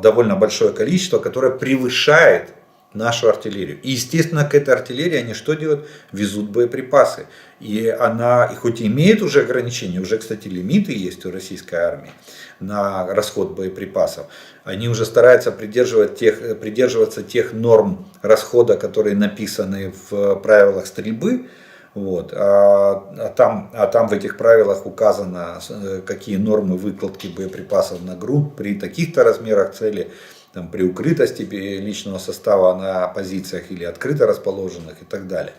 довольно большое количество, которое превышает нашу артиллерию. И, естественно, к этой артиллерии они что делают? Везут боеприпасы. И она, хоть и имеет уже ограничения, уже, кстати, лимиты есть у российской армии на расход боеприпасов, они уже стараются придерживаться тех норм расхода, которые написаны в правилах стрельбы. Вот. Там в этих правилах указано, какие нормы выкладки боеприпасов на грунт при таких-то размерах цели, там, при укрытости личного состава на позициях или открыто расположенных и так далее.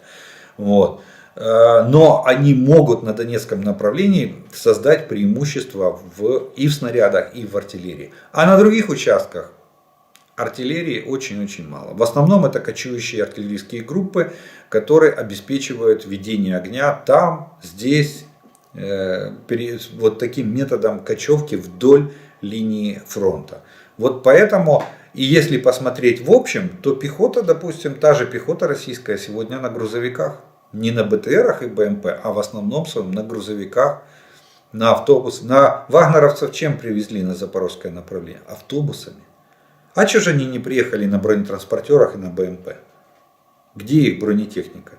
Вот. Но они могут на Донецком направлении создать преимущество и в снарядах, и в артиллерии. А на других участках артиллерии очень-очень мало. В основном это кочующие артиллерийские группы, которые обеспечивают ведение огня там, здесь, вот таким методом кочевки вдоль линии фронта. Вот поэтому, и если посмотреть в общем, то пехота, допустим, та же пехота российская сегодня на грузовиках. Не на БТРах и БМП, а в основном своем на грузовиках, на автобусах. На вагнеровцев чем привезли на запорожское направление? Автобусами. А чего же они не приехали на бронетранспортерах и на БМП? Где их бронетехника?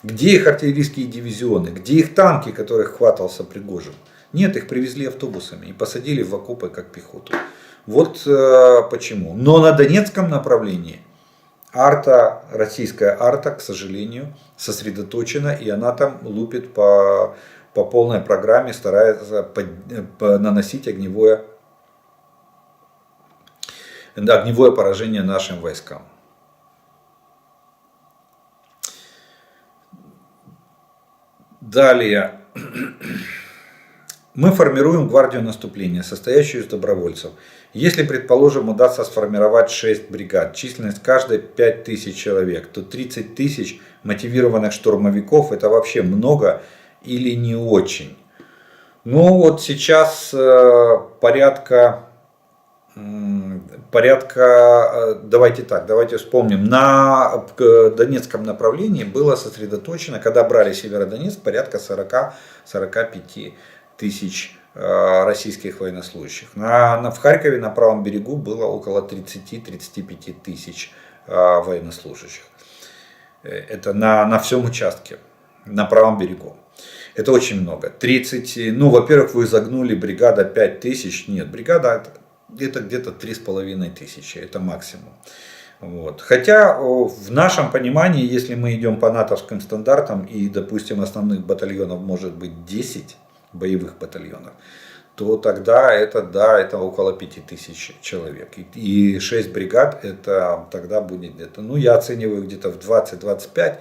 Где их артиллерийские дивизионы? Где их танки, которых хватался Пригожин? Нет, их привезли автобусами и посадили в окопы как пехоту. Вот почему. Но на Донецком направлении российская арта, к сожалению, сосредоточена, и она там лупит по полной программе, старается наносить огневое поражение нашим войскам. Далее. Мы формируем гвардию наступления, состоящую из добровольцев. Если, предположим, удастся сформировать 6 бригад, численность каждой 5000 человек, то 30 тысяч мотивированных штурмовиков — это вообще много или не очень? Ну вот сейчас порядка, давайте вспомним, на Донецком направлении было сосредоточено, когда брали Северодонецк, порядка 40-45 тысяч российских военнослужащих. В Харькове на правом берегу было около 30-35 тысяч военнослужащих. Это на всем участке, на правом берегу. Это очень много. Во-первых, вы загнули бригада 5 тысяч. Нет, бригада это где-то 3500. Это максимум. Вот. Хотя в нашем понимании, если мы идем по натовским стандартам и, допустим, основных батальонов может быть 10 боевых батальонов, то тогда это около 5000 человек. И 6 бригад это тогда будет где-то, я оцениваю где-то в 20-25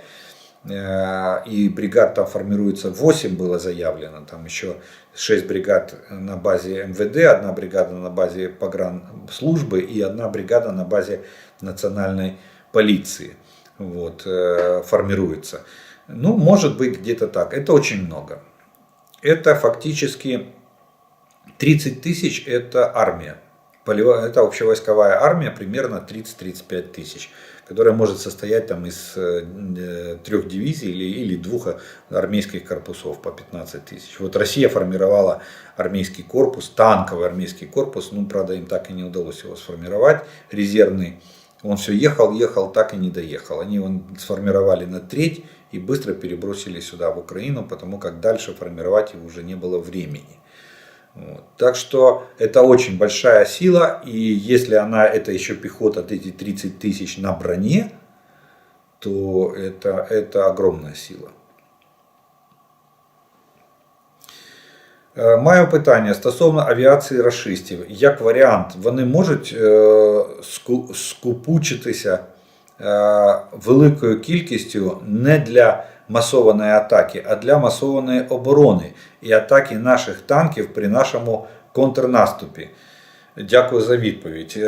и бригад там формируется 8 было заявлено, там еще 6 бригад на базе МВД, 1 бригада на базе погранслужбы и 1 бригада на базе национальной полиции вот, формируется. Ну, может быть, где-то так. Это очень много. Это фактически 30 тысяч, это армия. Это общевойсковая армия, примерно 30-35 тысяч, которая может состоять там из 3 дивизий или 2 армейских корпусов по 15 тысяч. Вот Россия формировала армейский корпус, танковый армейский корпус, ну, правда, им так и не удалось его сформировать, резервный. Он все ехал, так и не доехал. Они его сформировали на треть и быстро перебросили сюда, в Украину, потому как дальше формировать его уже не было времени. Вот. Так что это очень большая сила, и если это еще пехота, эти 30 тысяч на броне, то это огромная сила. Моє питання стосовно авіації рашистів. Як варіант, вони можуть скупучитися великою кількістю не для масованої атаки, а для масованої оборони і атаки наших танків при нашому контрнаступі? Дякую за відповідь.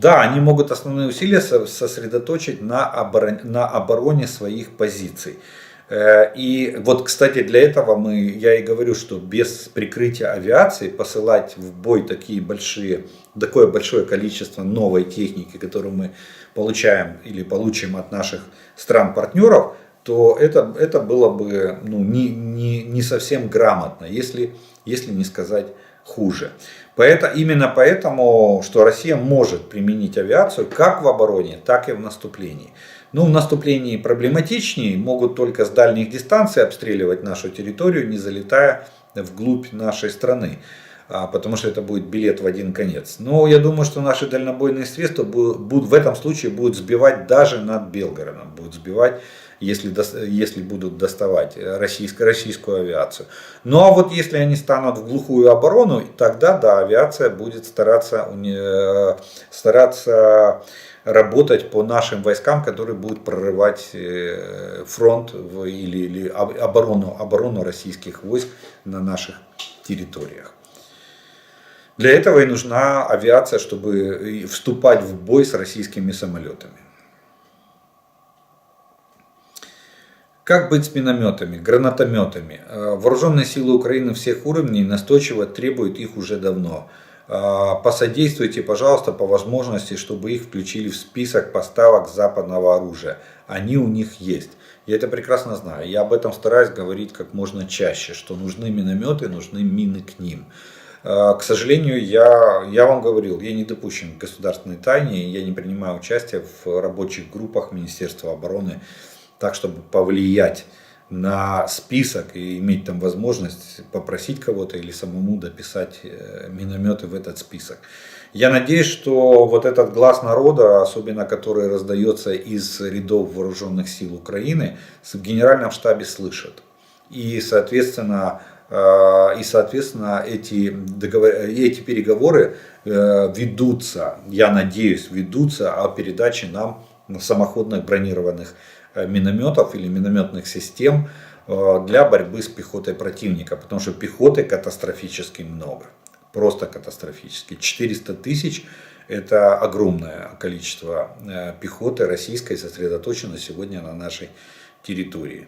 Да, они могут основные усилия сосредоточить на обороне своих позиций. И вот, кстати, для этого я и говорю, что без прикрытия авиации посылать в бой такое большое количество новой техники, которую мы получаем или получим от наших стран-партнеров, то это было бы не совсем грамотно, если не сказать хуже. Именно поэтому, что Россия может применить авиацию как в обороне, так и в наступлении. Ну, в наступлении проблематичнее, могут только с дальних дистанций обстреливать нашу территорию, не залетая вглубь нашей страны, потому что это будет билет в один конец. Но я думаю, что наши дальнобойные средства в этом случае будут сбивать даже над Белгородом, будут сбивать, если будут доставать российскую авиацию. Ну а вот если они станут в глухую оборону, тогда да, авиация будет стараться работать по нашим войскам, которые будут прорывать фронт или оборону российских войск на наших территориях. Для этого и нужна авиация, чтобы вступать в бой с российскими самолетами. Как быть с минометами, гранатометами? Вооруженные силы Украины всех уровней настойчиво требуют их уже давно. Посодействуйте, пожалуйста, по возможности, чтобы их включили в список поставок западного оружия. Они у них есть. Я это прекрасно знаю. Я об этом стараюсь говорить как можно чаще, что нужны минометы, нужны мины к ним. К сожалению, я вам говорил, я не допущен к государственной тайне, я не принимаю участие в рабочих группах Министерства обороны, так, чтобы повлиять на список и иметь там возможность попросить кого-то или самому дописать минометы в этот список. Я надеюсь, что вот этот глаз народа, особенно который раздается из рядов вооруженных сил Украины, в Генеральном штабе слышат. И, соответственно, эти переговоры ведутся, я надеюсь, о передаче нам самоходных бронированных минометов или минометных систем для борьбы с пехотой противника, потому что пехоты катастрофически много, просто катастрофически. 400 тысяч — это огромное количество пехоты российской сосредоточено сегодня на нашей территории.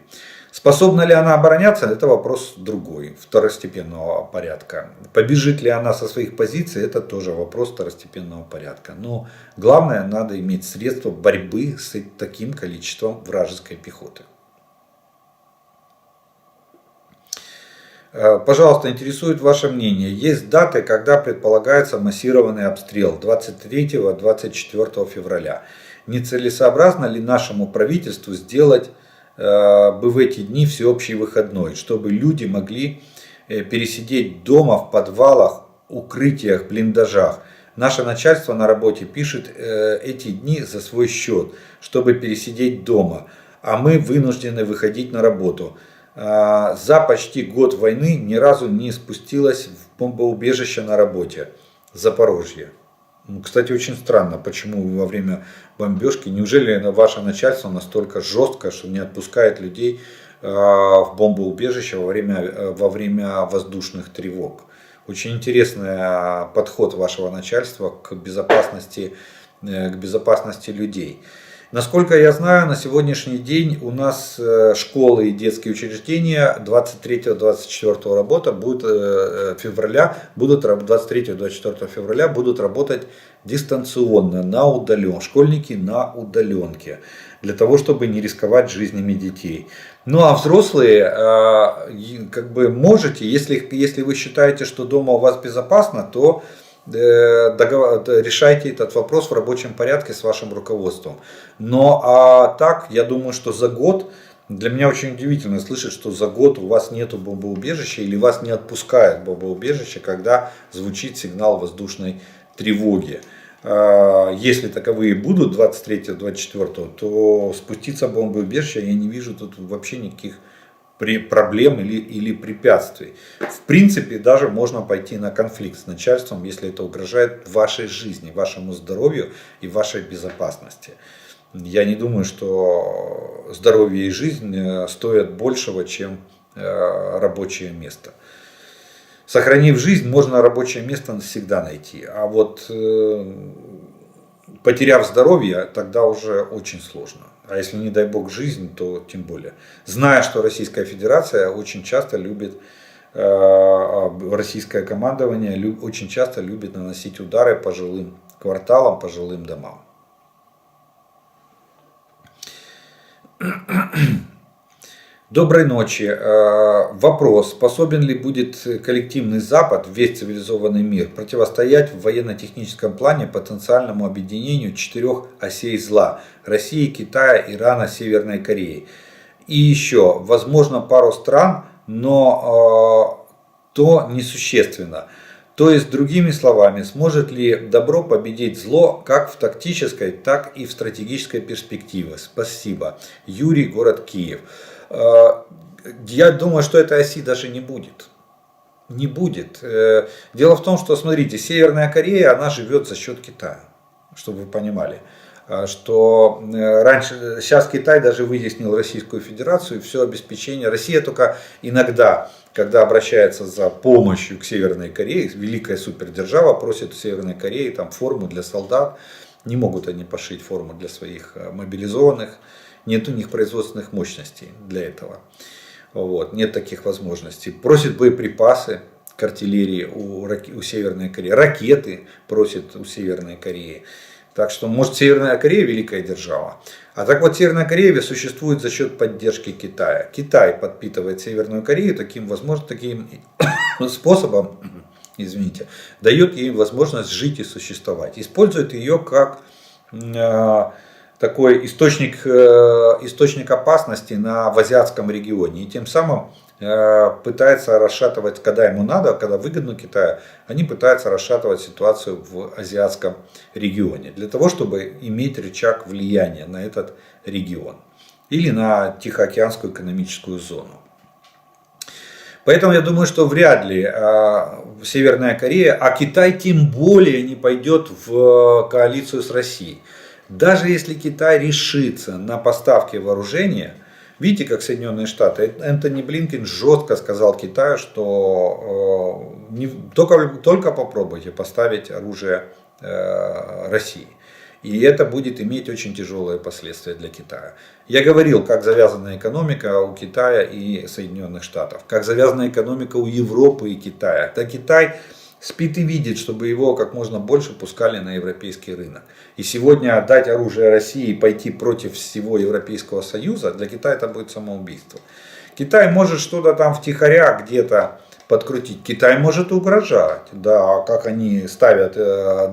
Способна ли она обороняться, это вопрос другой, второстепенного порядка. Побежит ли она со своих позиций, это тоже вопрос второстепенного порядка. Но главное, надо иметь средства борьбы с таким количеством вражеской пехоты. Пожалуйста, интересует ваше мнение. Есть даты, когда предполагается массированный обстрел 23-24 февраля. Нецелесообразно ли нашему правительству сделать бы в эти дни всеобщий выходной, чтобы люди могли пересидеть дома, в подвалах, укрытиях, блиндажах? Наше начальство на работе пишет эти дни за свой счет, чтобы пересидеть дома, а мы вынуждены выходить на работу. За почти год войны ни разу не спустилась в бомбоубежище на работе. Запорожье. Кстати, очень странно, почему вы во время бомбежки, неужели ваше начальство настолько жесткое, что не отпускает людей в бомбоубежище во время воздушных тревог? Очень интересный подход вашего начальства к безопасности людей. Насколько я знаю, на сегодняшний день у нас школы и детские учреждения 23-24 февраля будут работать дистанционно, на удаленке, школьники на удаленке, для того, чтобы не рисковать жизнями детей. Ну а взрослые, как бы можете, если вы считаете, что дома у вас безопасно, то решайте этот вопрос в рабочем порядке с вашим руководством. Но так, я думаю, что за год, для меня очень удивительно слышать, что за год у вас нету бомбоубежища или вас не отпускают в бомбоубежище, когда звучит сигнал воздушной тревоги. Если таковые будут 23-24, то спуститься в бомбоубежище я не вижу тут вообще никаких проблем или препятствий. В принципе, даже можно пойти на конфликт с начальством, если это угрожает вашей жизни, вашему здоровью и вашей безопасности. Я не думаю, что здоровье и жизнь стоят большего, чем рабочее место. Сохранив жизнь, можно рабочее место всегда найти. А вот потеряв здоровье, тогда уже очень сложно. А если, не дай бог, жизнь, то тем более. Зная, что Российская Федерация очень часто любит, российское командование очень часто любит наносить удары по жилым кварталам, по жилым домам. Доброй ночи. Вопрос. Способен ли будет коллективный Запад, весь цивилизованный мир, противостоять в военно-техническом плане потенциальному объединению 4 осей зла: России, Китая, Ирана, Северной Кореи? И еще, возможно, пару стран, но то несущественно. То есть, другими словами, сможет ли добро победить зло как в тактической, так и в стратегической перспективе? Спасибо. Юрий, город Киев. Я думаю, что этой оси даже не будет. Не будет. Дело в том, что, смотрите, Северная Корея, она живет за счет Китая, чтобы вы понимали. Что раньше, сейчас Китай даже вытеснил Российскую Федерацию, и все обеспечение. Россия только иногда, когда обращается за помощью к Северной Корее, великая супердержава просит у Северной Кореи там форму для солдат. Не могут они пошить форму для своих мобилизованных. Нет у них производственных мощностей для этого. Вот, нет таких возможностей. Просит боеприпасы к артиллерии у Северной Кореи. Ракеты просит у Северной Кореи. Так что, может, Северная Корея великая держава. А так вот, Северная Корея существует за счет поддержки Китая. Китай подпитывает Северную Корею таким способом, извините, дает ей возможность жить и существовать. Использует ее как такой источник опасности в азиатском регионе. И тем самым пытается расшатывать, когда ему надо, когда выгодно Китаю, они пытаются расшатывать ситуацию в азиатском регионе. Для того, чтобы иметь рычаг влияния на этот регион. Или на Тихоокеанскую экономическую зону. Поэтому я думаю, что вряд ли Северная Корея, а Китай тем более не пойдет в коалицию с Россией. Даже если Китай решится на поставки вооружения, видите, как Соединенные Штаты, Энтони Блинкен жестко сказал Китаю, что только попробуйте поставить оружие России. И это будет иметь очень тяжелые последствия для Китая. Я говорил, как завязана экономика у Китая и Соединенных Штатов, как завязана экономика у Европы и Китая. Да, Китай спит и видит, чтобы его как можно больше пускали на европейский рынок. И сегодня отдать оружие России и пойти против всего Европейского Союза, для Китая это будет самоубийство. Китай может что-то там втихаря где-то подкрутить. Китай может угрожать, да, как они ставят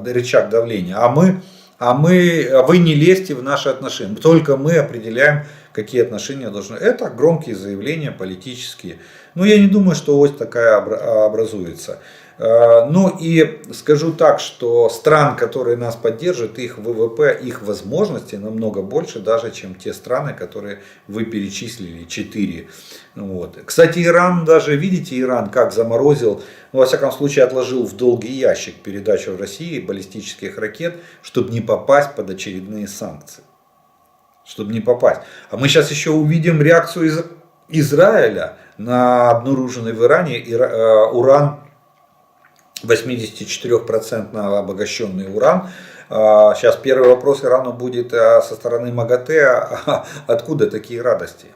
рычаг давления. А вы не лезьте в наши отношения. Только мы определяем, какие отношения должны. Это громкие заявления политические. Но я не думаю, что ось такая образуется. Ну и скажу так, что стран, которые нас поддерживают, их ВВП, их возможности намного больше даже, чем те страны, которые вы перечислили, 4. Вот. Кстати, Иран даже, видите, Иран как заморозил, ну, во всяком случае отложил в долгий ящик передачу в России баллистических ракет, чтобы не попасть под очередные санкции. Чтобы не попасть. А мы сейчас еще увидим реакцию из Израиля на обнаруженный в Иране уран, 84% обогащенный уран. Сейчас первый вопрос Ирану будет со стороны МАГАТЭ, откуда такие радости?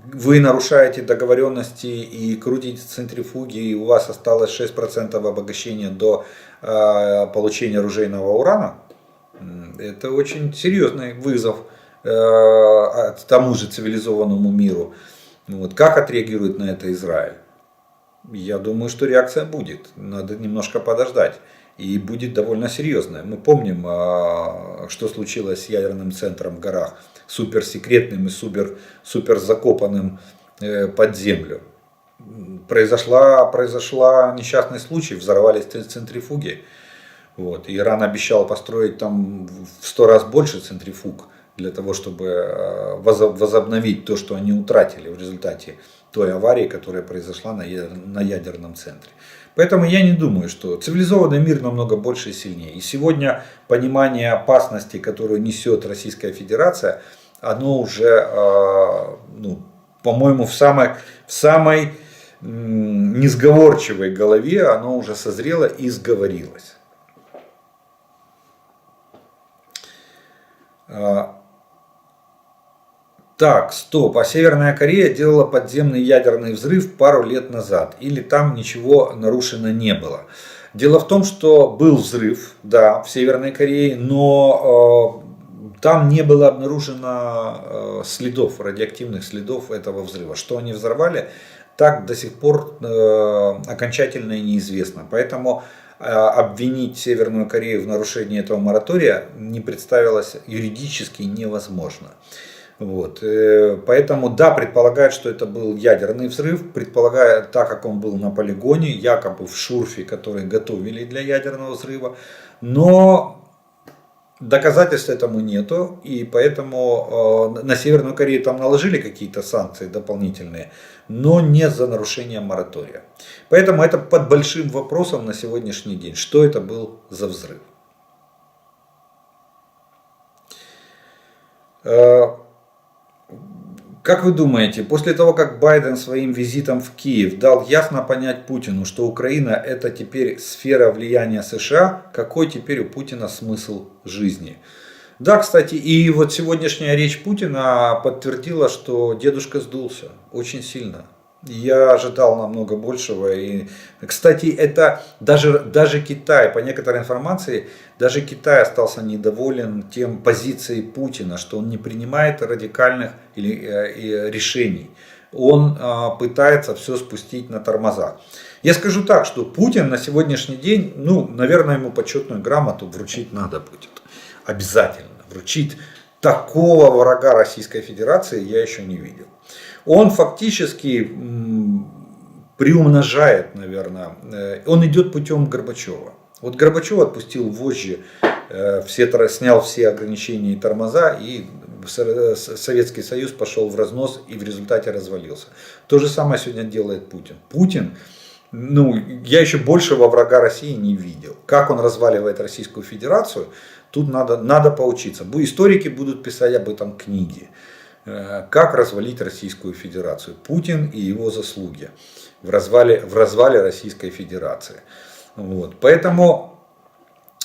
Вы нарушаете договоренности и крутите центрифуги, и у вас осталось 6% обогащения до получения оружейного урана? Это очень серьезный вызов тому же цивилизованному миру. Вот. Как отреагирует на это Израиль? Я думаю, что реакция будет. Надо немножко подождать. И будет довольно серьезная. Мы помним, что случилось с ядерным центром в горах. Суперсекретным и супер закопанным под землю. Произошла несчастный случай, взорвались центрифуги. Вот. Иран обещал построить там в 100 раз больше центрифуг для того, чтобы возобновить то, что они утратили в результате той аварии, которая произошла на ядерном центре. Поэтому я не думаю, что цивилизованный мир намного больше и сильнее. И сегодня понимание опасности, которую несет Российская Федерация, оно уже, по-моему, в самой несговорчивой голове оно уже созрело и сговорилось. Так, стоп, а Северная Корея делала подземный ядерный взрыв пару лет назад, или там ничего нарушено не было? Дело в том, что был взрыв, да, в Северной Корее, но там не было обнаружено следов, радиоактивных следов этого взрыва. Что они взорвали, так до сих пор окончательно и неизвестно. Поэтому обвинить Северную Корею в нарушении этого моратория не представилось юридически невозможно. Вот. Поэтому да, предполагают, что это был ядерный взрыв, предполагают, так как он был на полигоне, якобы в шурфе, который готовили для ядерного взрыва, но доказательств этому нету, и поэтому на Северную Корею там наложили какие-то санкции дополнительные, но не за нарушение моратория. Поэтому это под большим вопросом на сегодняшний день, что это был за взрыв. Как вы думаете, после того, как Байден своим визитом в Киев дал ясно понять Путину, что Украина это теперь сфера влияния США, какой теперь у Путина смысл жизни? Да, кстати, и вот сегодняшняя речь Путина подтвердила, что дедушка сдулся очень сильно. Я ожидал намного большего. И, кстати, это даже Китай, по некоторой информации, даже Китай остался недоволен тем позицией Путина, что он не принимает радикальных решений. Он пытается все спустить на тормоза. Я скажу так, что Путин на сегодняшний день, наверное, ему почетную грамоту вручить надо будет. Обязательно вручить. Такого врага Российской Федерации я еще не видел. Он фактически приумножает, наверное, он идет путем Горбачева. Вот Горбачев отпустил вожжи, снял все ограничения и тормоза, и Советский Союз пошел в разнос и в результате развалился. То же самое сегодня делает Путин. Путин, я еще большего врага России не видел. Как он разваливает Российскую Федерацию, тут надо поучиться. Историки будут писать об этом книги. Как развалить Российскую Федерацию. Путин и его заслуги в развале Российской Федерации. Вот. Поэтому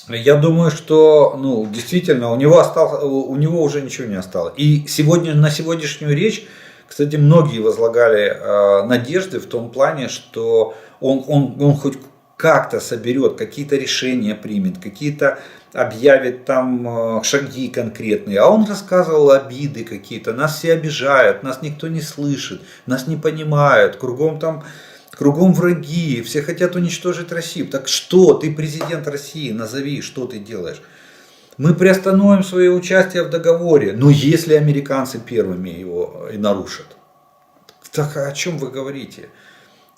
я думаю, что действительно у него уже ничего не осталось. И на сегодняшнюю речь, кстати, многие возлагали надежды в том плане, что он хоть как-то соберет, какие-то решения примет, какие-то объявит там шаги конкретные. А он рассказывал обиды какие-то. Нас все обижают, нас никто не слышит, нас не понимают, кругом враги, все хотят уничтожить Россию. Так что, ты президент России, назови, что ты делаешь. Мы приостановим свое участие в договоре, но если американцы первыми его и нарушат. Так о чем вы говорите?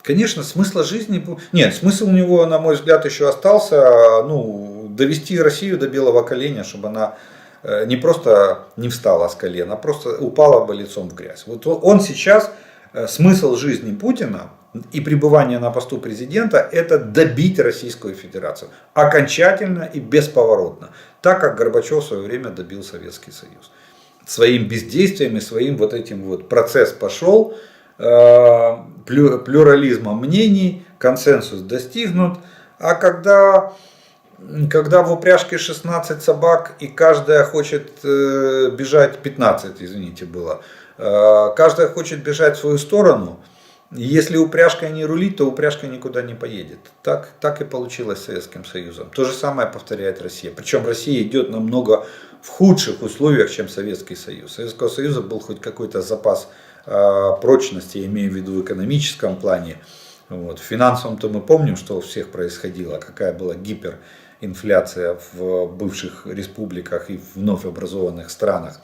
Конечно, смысла жизни... Нет, смысл у него, на мой взгляд, еще остался, ну, довести Россию до белого коленя, чтобы она не просто не встала с колена, а просто упала бы лицом в грязь. Вот он сейчас, смысл жизни Путина и пребывания на посту президента, это добить Российскую Федерацию. Окончательно и бесповоротно. Так, как Горбачев в свое время добил Советский Союз. Своим бездействием и своим вот этим вот процесс пошел, плюрализма мнений, консенсус достигнут. А когда в упряжке 16 собак и каждая хочет бежать, 15, извините, было, каждая хочет бежать в свою сторону, если упряжкой не рулить, то упряжка никуда не поедет. Так и получилось с Советским Союзом. То же самое повторяет Россия. Причем Россия идет намного в худших условиях, чем Советский Союз. У Советского Союза был хоть какой-то запас прочности, я имею в виду в экономическом плане. Вот. В финансовом-то мы помним, что у всех происходило, какая была гиперинфляция в бывших республиках и в вновь образованных странах,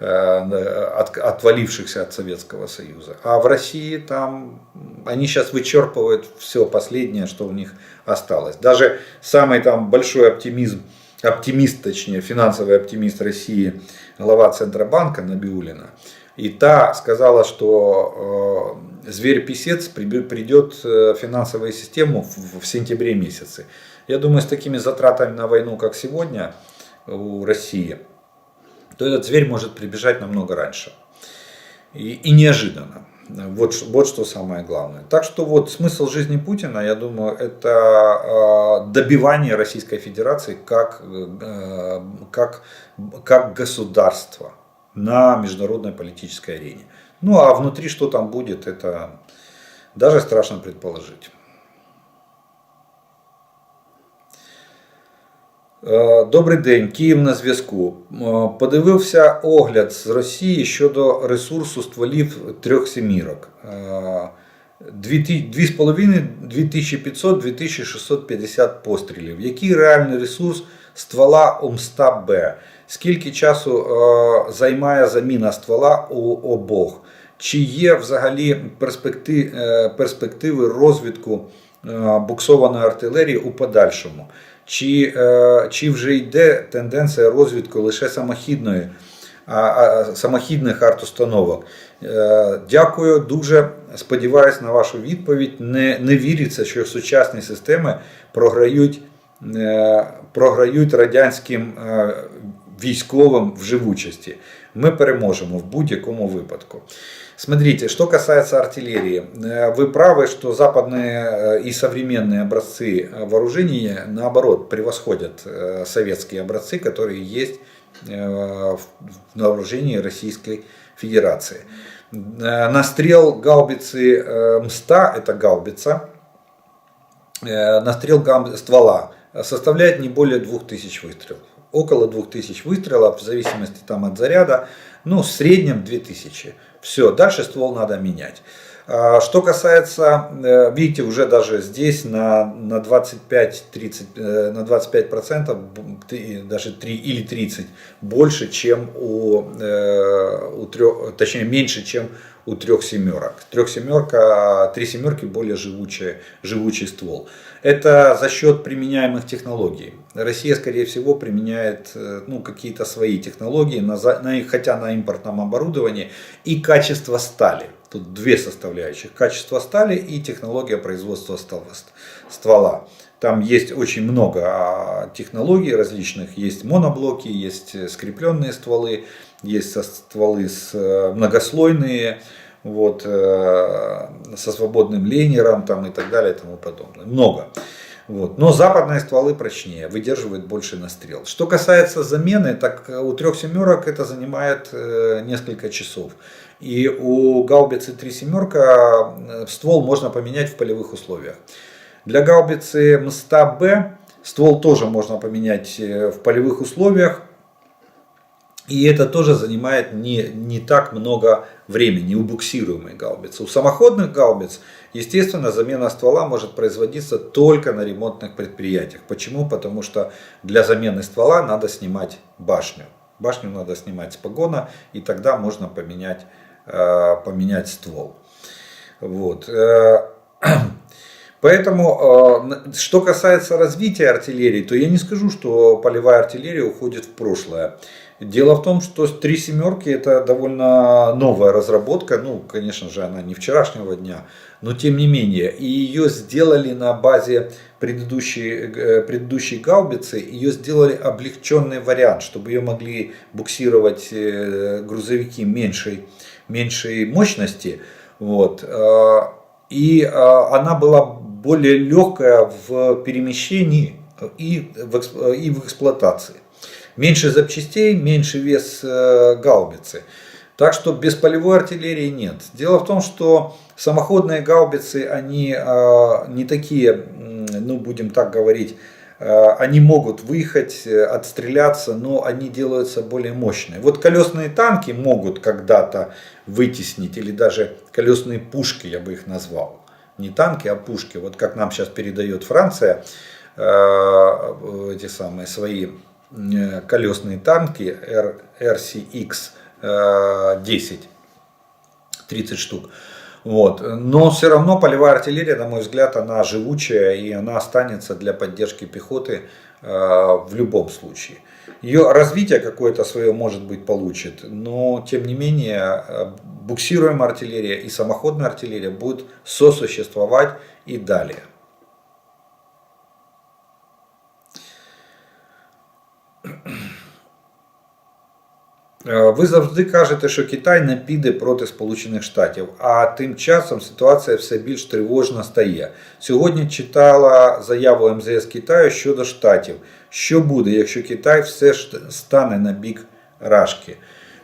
отвалившихся от Советского Союза. А в России там они сейчас вычерпывают все последнее, что у них осталось. Даже самый там большой оптимист, точнее финансовый оптимист России, глава Центробанка Набиуллина, и та сказала, что зверь-писец придет в финансовую систему в сентябре месяце. Я думаю, с такими затратами на войну, как сегодня у России, то этот зверь может прибежать намного раньше. И неожиданно. Вот что самое главное. Так что вот смысл жизни Путина, я думаю, это добивание Российской Федерации как государства на международной политической арене. Ну а внутри что там будет, это даже страшно предположить. Добрий день, Київ на зв'язку. Подивився огляд з Росії щодо ресурсу стволів трьох сімірок. 2,5, 2500, 2650 пострілів. Який реальний ресурс ствола ОМСТА-Б? Скільки часу займає заміна ствола у обох? Чи є взагалі перспективи розвитку буксованої артилерії у подальшому? Чи вже йде тенденція розвитку лише самохідних артустановок? Дякую, дуже сподіваюся на вашу відповідь. Не віриться, що сучасні системи програють радянським військовим в живучости. Мы переможем в будь-якому випадку. Смотрите, что касается артиллерии. Вы правы, что западные и современные образцы вооружения, наоборот, превосходят советские образцы, которые есть на вооружении Российской Федерации. Настрел гаубицы МСТА, это гаубица, настрел ствола составляет не более 2000 выстрелов. Около 2000 выстрелов, в зависимости там от заряда, ну в среднем 2000. Все, дальше ствол надо менять. Что касается, видите, уже даже здесь на 25%, даже 3 или 30 больше, чем точнее меньше, чем у трех семерок. Три семерки более живучий ствол. Это за счет применяемых технологий. Россия, скорее всего, применяет какие-то свои технологии, хотя на импортном оборудовании, и качество стали. Тут две составляющих. Качество стали и технология производства ствола. Там есть очень много технологий различных. Есть моноблоки, есть скрепленные стволы, есть стволы многослойные, вот, со свободным лейнером там, и так далее и тому подобное. Много. Вот. Но западные стволы прочнее, выдерживают больше настрел. Что касается замены, так у трех семерок это занимает несколько часов. И у гаубицы 3 семерка ствол можно поменять в полевых условиях. Для гаубицы МСТА-Б ствол тоже можно поменять в полевых условиях. И это тоже занимает не так много времени у буксируемой гаубицы. У самоходных гаубиц, естественно, замена ствола может производиться только на ремонтных предприятиях. Почему? Потому что для замены ствола надо снимать башню. Башню надо снимать с погона, и тогда можно поменять ствол. Вот. Поэтому, что касается развития артиллерии, то я не скажу, что полевая артиллерия уходит в прошлое. Дело в том, что «Три семерки» это довольно новая разработка. Ну, конечно же, она не вчерашнего дня, но тем не менее. И ее сделали на базе предыдущей гаубицы. Ее сделали облегченный вариант, чтобы ее могли буксировать грузовики меньшей мощности. Вот. И она была более легкая в перемещении и в эксплуатации. Меньше запчастей, меньше вес гаубицы. Так что без полевой артиллерии нет. Дело в том, что самоходные гаубицы, они не такие, ну будем так говорить, они могут выехать, отстреляться, но они делаются более мощные. Вот колесные танки могут когда-то вытеснить, или даже колесные пушки, я бы их назвал. Не танки, а пушки. Вот как нам сейчас передает Франция эти самые свои колесные танки RCX 10, 30 штук. Вот. Но все равно полевая артиллерия, на мой взгляд, она живучая, и она останется для поддержки пехоты в любом случае. Ее развитие какое-то свое, может быть, получит, но тем не менее буксируемая артиллерия и самоходная артиллерия будут сосуществовать и далее. Ви завжди кажете, що Китай не піде проти Сполучених Штатів, а тим часом ситуація все більш тривожна стає. Сьогодні читала заяву МЗС Китаю щодо Штатів. Що буде, якщо Китай все ж стане на бік Рашки?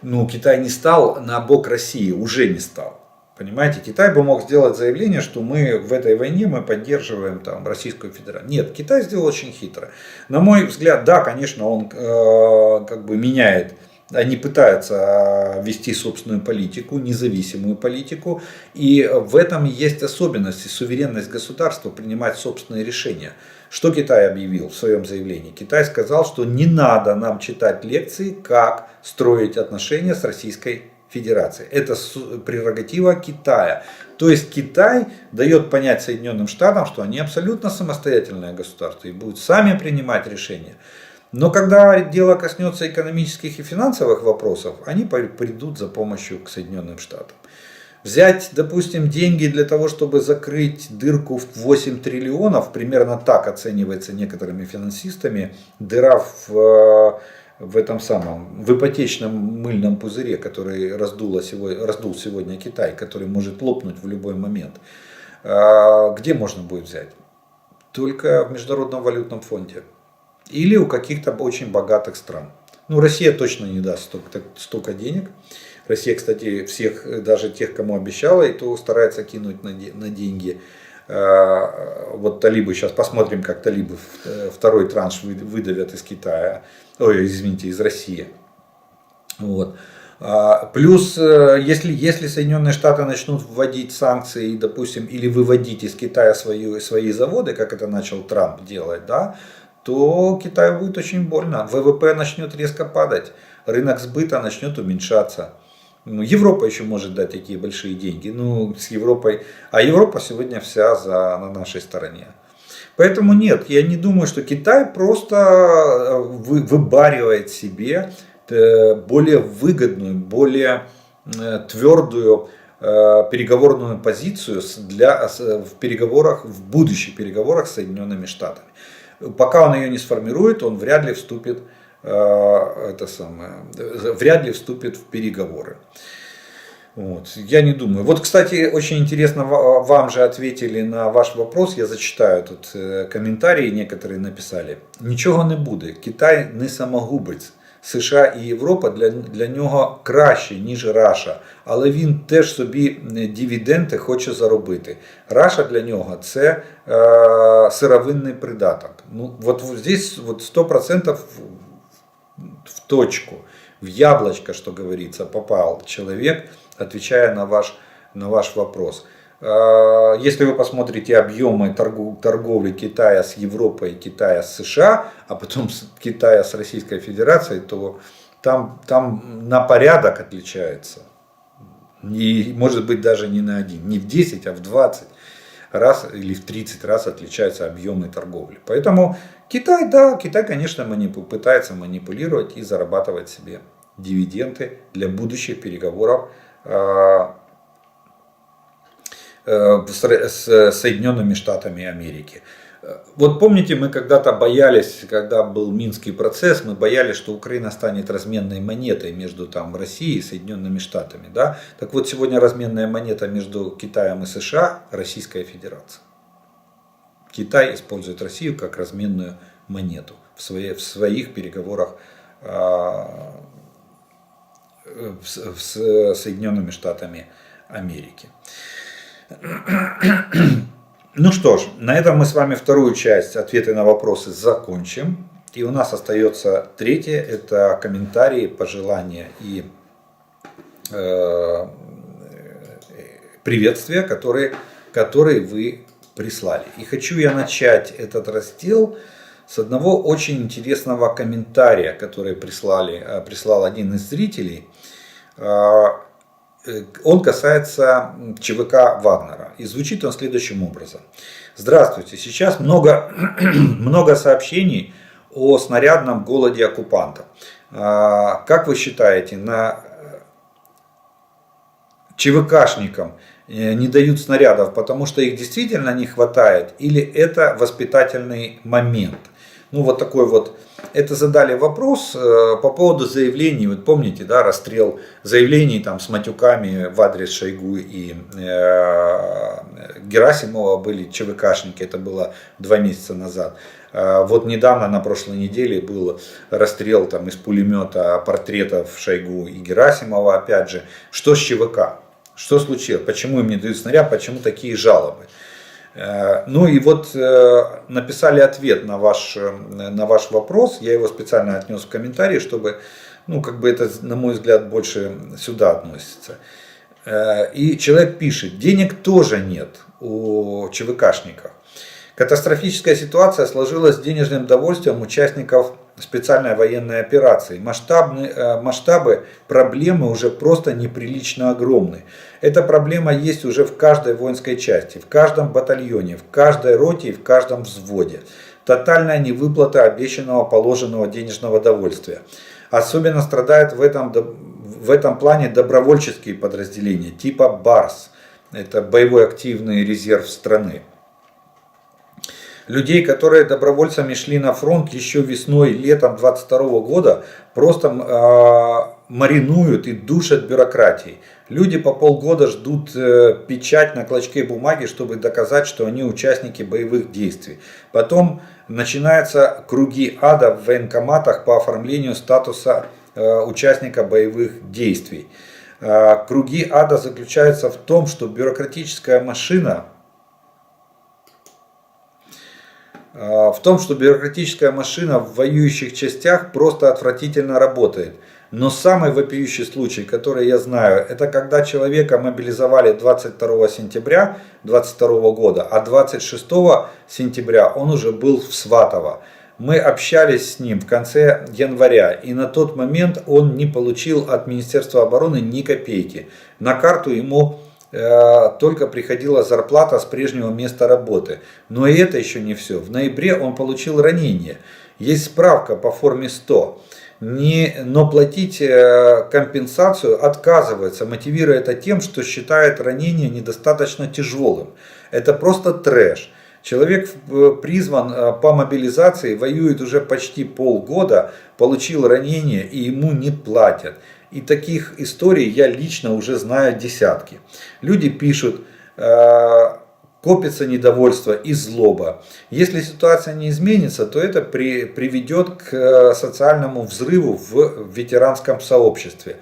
Ну, Китай не стал на бок России, уже не стал. Понимаете, Китай бы мог сделать заявление, что мы в этой войне мы поддерживаем там, Российскую Федерацию. Нет, Китай сделал очень хитро. На мой взгляд, да, конечно, он как бы меняет. Они пытаются вести собственную политику, независимую политику. И в этом есть особенность и суверенность государства принимать собственные решения. Что Китай объявил в своем заявлении? Китай сказал, что не надо нам читать лекции, как строить отношения с Российской Федерацией. Это прерогатива Китая. То есть Китай дает понять Соединенным Штатам, что они абсолютно самостоятельное государство и будут сами принимать решения. Но когда дело коснется экономических и финансовых вопросов, они придут за помощью к Соединенным Штатам. Взять, допустим, деньги для того, чтобы закрыть дырку в 8 триллионов, примерно так оценивается некоторыми финансистами, дыра в этом самом, в ипотечном мыльном пузыре, который раздул сегодня Китай, который может лопнуть в любой момент. Где можно будет взять? Только в Международном валютном фонде. Или у каких-то очень богатых стран. Ну, Россия точно не даст столько денег. Россия, кстати, всех, даже тех, кому обещала, и то старается кинуть на деньги. Вот талибы, сейчас посмотрим, как талибы второй транш выдавят из Китая. Ой, извините, из России. Вот. Плюс, если Соединенные Штаты начнут вводить санкции, допустим, или выводить из Китая свои заводы, как это начал Трамп делать, да, то Китаю будет очень больно. ВВП начнет резко падать, рынок сбыта начнет уменьшаться. Ну, Европа еще может дать такие большие деньги. Ну, с Европой. А Европа сегодня вся на нашей стороне. Поэтому нет, я не думаю, что Китай просто выбаривает себе более выгодную, более твердую переговорную позицию в будущих переговорах с Соединенными Штатами. Пока он ее не сформирует, он вряд ли вступит в переговоры. Вот, я не думаю. Вот, кстати, очень интересно, вам же ответили на ваш вопрос, я зачитаю тут комментарии, некоторые написали. Нічого не буде, Китай не самогубець. США і Європа для нього краще, ніж Раша, але він теж собі дивіденди хоче заробити. Раша для нього це сировинний придаток. Ну, вот здесь вот 100% в точку, в яблочко, что говорится, попал человек, отвечая на ваш вопрос. Если вы посмотрите объемы торговли Китая с Европой, Китая с США, а потом Китая с Российской Федерацией, то там на порядок отличается. И может быть даже не на один, не в 10, а в 20. раз или в 30 раз отличаются объемы торговли. Поэтому Китай, да, Китай, конечно, пытается манипулировать и зарабатывать себе дивиденды для будущих переговоров с Соединенными Штатами Америки. Вот помните, мы когда-то боялись, когда был Минский процесс, мы боялись, что Украина станет разменной монетой между Россией и Соединенными Штатами. Да? Так вот, сегодня разменная монета между Китаем и США – Российская Федерация. Китай использует Россию как разменную монету в своих переговорах с Соединенными Штатами Америки. Ну что ж, на этом мы с вами вторую часть ответы на вопросы закончим. И у нас остается третье, это комментарии, пожелания и приветствия, которые вы прислали. И хочу я начать этот раздел с одного очень интересного комментария, который прислал один из зрителей. Он касается ЧВК Вагнера. И звучит он следующим образом. Здравствуйте. Сейчас много сообщений о снарядном голоде оккупантов. Как вы считаете, ЧВКшникам не дают снарядов, потому что их действительно не хватает? Или это воспитательный момент? Ну вот такой вот. Это задали вопрос по поводу заявлений. Вот помните, да, расстрел заявлений с матюками в адрес Шойгу и Герасимова были ЧВКшники. Это было 2 месяца назад. Вот недавно, на прошлой неделе, был расстрел из пулемета портретов Шойгу и Герасимова. Опять же, что с ЧВК? Что случилось? Почему им не дают снаряд? Почему такие жалобы? Ну и вот написали ответ на ваш вопрос. Я его специально отнес в комментарии, чтобы, это, на мой взгляд, больше сюда относится. И человек пишет: денег тоже нет у ЧВКшников. Катастрофическая ситуация сложилась с денежным довольствием участников специальной военной операции. Масштабы проблемы уже просто неприлично огромны. Эта проблема есть уже в каждой воинской части, в каждом батальоне, в каждой роте и в каждом взводе. Тотальная невыплата обещанного положенного денежного довольствия. Особенно страдают в этом плане добровольческие подразделения типа БАРС. Это боевой активный резерв страны. Людей, которые добровольцами шли на фронт еще весной, летом 22 года, просто маринуют и душат бюрократией. Люди по полгода ждут печать на клочке бумаги, чтобы доказать, что они участники боевых действий. Потом начинаются круги ада в военкоматах по оформлению статуса участника боевых действий. Круги ада заключаются в том, что бюрократическая машина в воюющих частях просто отвратительно работает. Но самый вопиющий случай, который я знаю, это когда человека мобилизовали 22 сентября 2022 года, а 26 сентября он уже был в Сватово. Мы общались с ним в конце января, и на тот момент он не получил от Министерства обороны ни копейки. На карту ему только приходила зарплата с прежнего места работы. Но и это еще не все. В ноябре он получил ранение. Есть справка по форме 100. Но платить компенсацию отказывается, мотивируя это тем, что считает ранение недостаточно тяжелым. Это просто трэш. Человек призван по мобилизации, воюет уже почти полгода, получил ранение и ему не платят. И таких историй я лично уже знаю десятки. Люди пишут, копится недовольство и злоба. Если ситуация не изменится, то это приведет к социальному взрыву в ветеранском сообществе.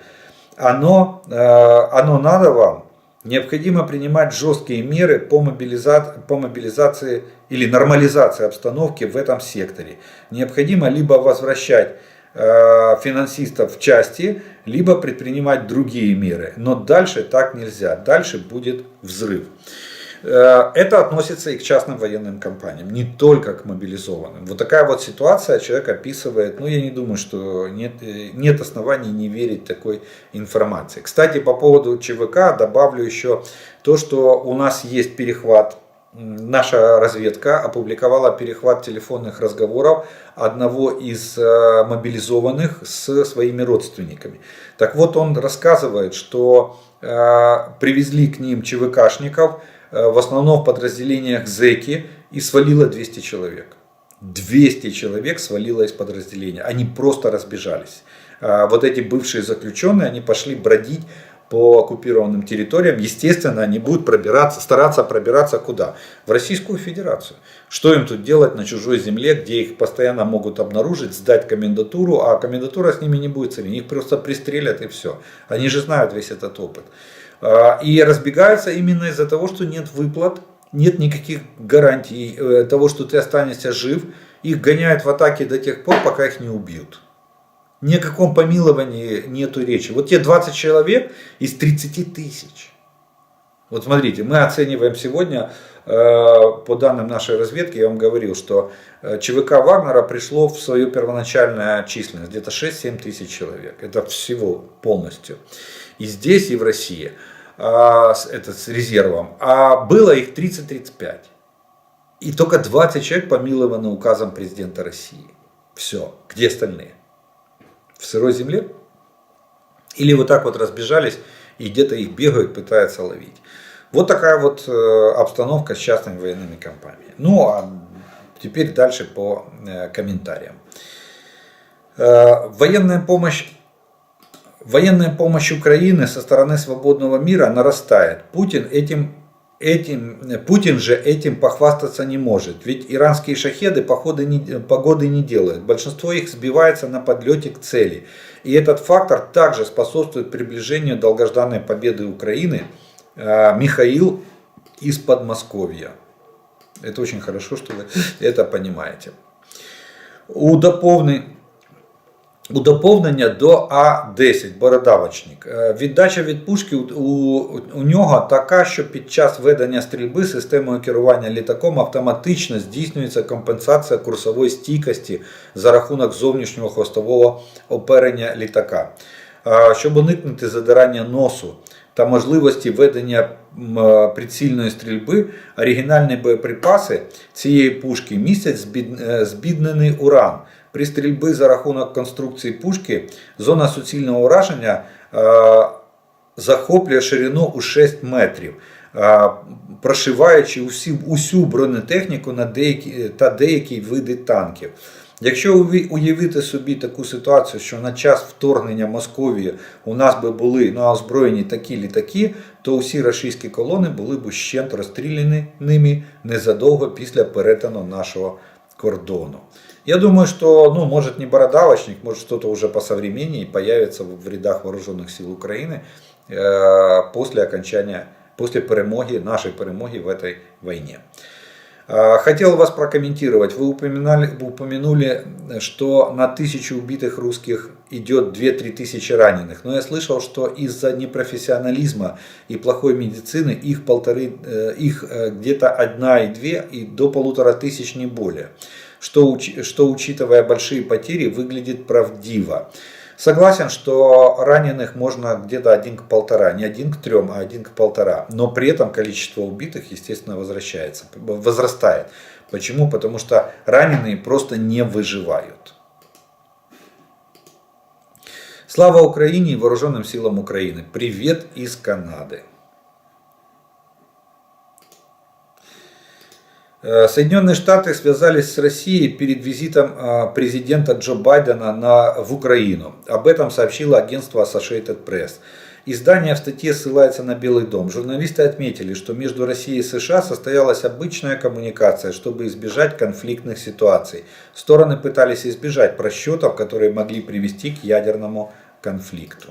Оно надо вам. Необходимо принимать жесткие меры по мобилизации или нормализации обстановки в этом секторе. Необходимо либо возвращать финансистов в части, либо предпринимать другие меры. Но дальше так нельзя. Дальше будет взрыв. Это относится и к частным военным компаниям, не только к мобилизованным. Вот такая вот ситуация человек описывает. Ну, я не думаю, что нет оснований не верить такой информации. Кстати, по поводу ЧВК добавлю еще то, что у нас есть перехват наша разведка опубликовала перехват телефонных разговоров одного из мобилизованных с своими родственниками. Так вот, он рассказывает, что привезли к ним ЧВКшников, в основном в подразделениях зэки, и свалило 200 человек. 200 человек свалило из подразделения. Они просто разбежались. Вот эти бывшие заключенные, они пошли бродить по оккупированным территориям. Естественно, они будут стараться пробираться куда? В Российскую Федерацию. Что им тут делать на чужой земле, где их постоянно могут обнаружить, сдать комендатуру, а комендатура с ними не будет целей. Их просто пристрелят и все. Они же знают весь этот опыт. И разбегаются именно из-за того, что нет выплат, нет никаких гарантий того, что ты останешься жив. Их гоняют в атаке до тех пор, пока их не убьют. Ни о каком помиловании нету речи. Вот те 20 человек из 30 тысяч. Вот смотрите, мы оцениваем сегодня, по данным нашей разведки, я вам говорил, что ЧВК Вагнера пришло в свою первоначальную численность, где-то 6-7 тысяч человек. Это всего полностью. И здесь, и в России. Это с резервом. А было их 30-35. И только 20 человек помилованы указом президента России. Все. Где остальные? В сырой земле? Или вот так вот разбежались и где-то их бегают, пытаются ловить. Вот такая вот обстановка с частными военными компаниями. Ну а теперь дальше по комментариям. Военная помощь Украины со стороны свободного мира нарастает. Путин же этим похвастаться не может. Ведь иранские шахеды погоды не делают. Большинство их сбивается на подлете к цели. И этот фактор также способствует приближению долгожданной победы Украины. Михаил из Подмосковья. Это очень хорошо, что вы это понимаете. У доповнення до А-10 бородавочник. Віддача від пушки у нього така, що під час ведення стрільби системою керування літаком автоматично здійснюється компенсація курсової стійкості за рахунок зовнішнього хвостового оперення літака. Щоб уникнути задирання носу та можливості ведення прицільної стрільби, оригінальні боєприпаси цієї пушки містять збіднений уран. При стрільбі за рахунок конструкції пушки зона суцільного ураження захоплює ширину у 6 метрів, прошиваючи усю бронетехніку та деякі види танків. Якщо уявити собі таку ситуацію, що на час вторгнення Московії у нас би були на озброєнні такі літаки, то усі рашистські колони були б ущент розстріляні ними незадовго після перетину нашого кордону. Я думаю, что, может не бородавочник, может что-то уже посовременнее появится в рядах вооруженных сил Украины после перемоги, нашей перемоги в этой войне. Хотел вас прокомментировать. Вы упомянули, что на 1000 убитых русских идет 2-3 тысячи раненых. Но я слышал, что из-за непрофессионализма и плохой медицины их где-то 1-2 и до 1500 не более. Что, учитывая большие потери, выглядит правдиво. Согласен, что раненых можно где-то 1 к 1,5, не 1 к 3, а 1 к 1,5. Но при этом количество убитых, естественно, возрастает. Почему? Потому что раненые просто не выживают. Слава Украине и вооруженным силам Украины. Привет из Канады. Соединенные Штаты связались с Россией перед визитом президента Джо Байдена в Украину. Об этом сообщило агентство Associated Press. Издание в статье ссылается на Белый дом. Журналисты отметили, что между Россией и США состоялась обычная коммуникация, чтобы избежать конфликтных ситуаций. Стороны пытались избежать просчетов, которые могли привести к ядерному конфликту.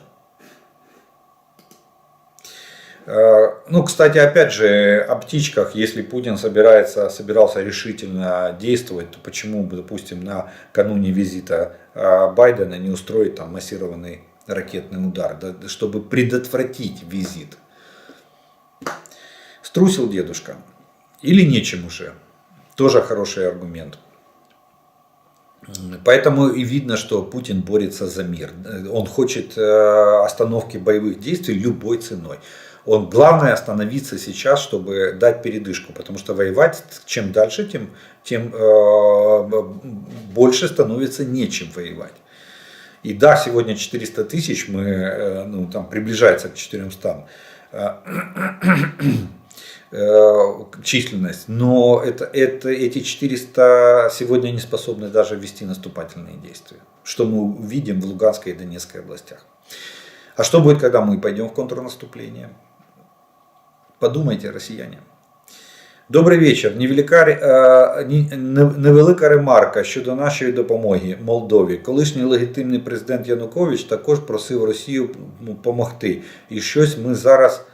Кстати, опять же, о птичках, если Путин собирался решительно действовать, то почему, допустим, накануне визита Байдена не устроить там массированный ракетный удар, чтобы предотвратить визит? Струсил дедушка. Или нечем уже. Тоже хороший аргумент. Поэтому и видно, что Путин борется за мир. Он хочет остановки боевых действий любой ценой. Главное остановиться сейчас, чтобы дать передышку, потому что воевать чем дальше, тем больше становится нечем воевать. И да, сегодня 400 тысяч, там приближается к 400 численность, но эти 400 сегодня не способны даже вести наступательные действия, что мы видим в Луганской и Донецкой областях. А что будет, когда мы пойдем в контрнаступление? Подумайте, россияне. Добрий вечір. Невелика ремарка щодо нашої допомоги Молдові. Колишній легітимний президент Янукович також просив Росію допомогти. І щось ми зараз,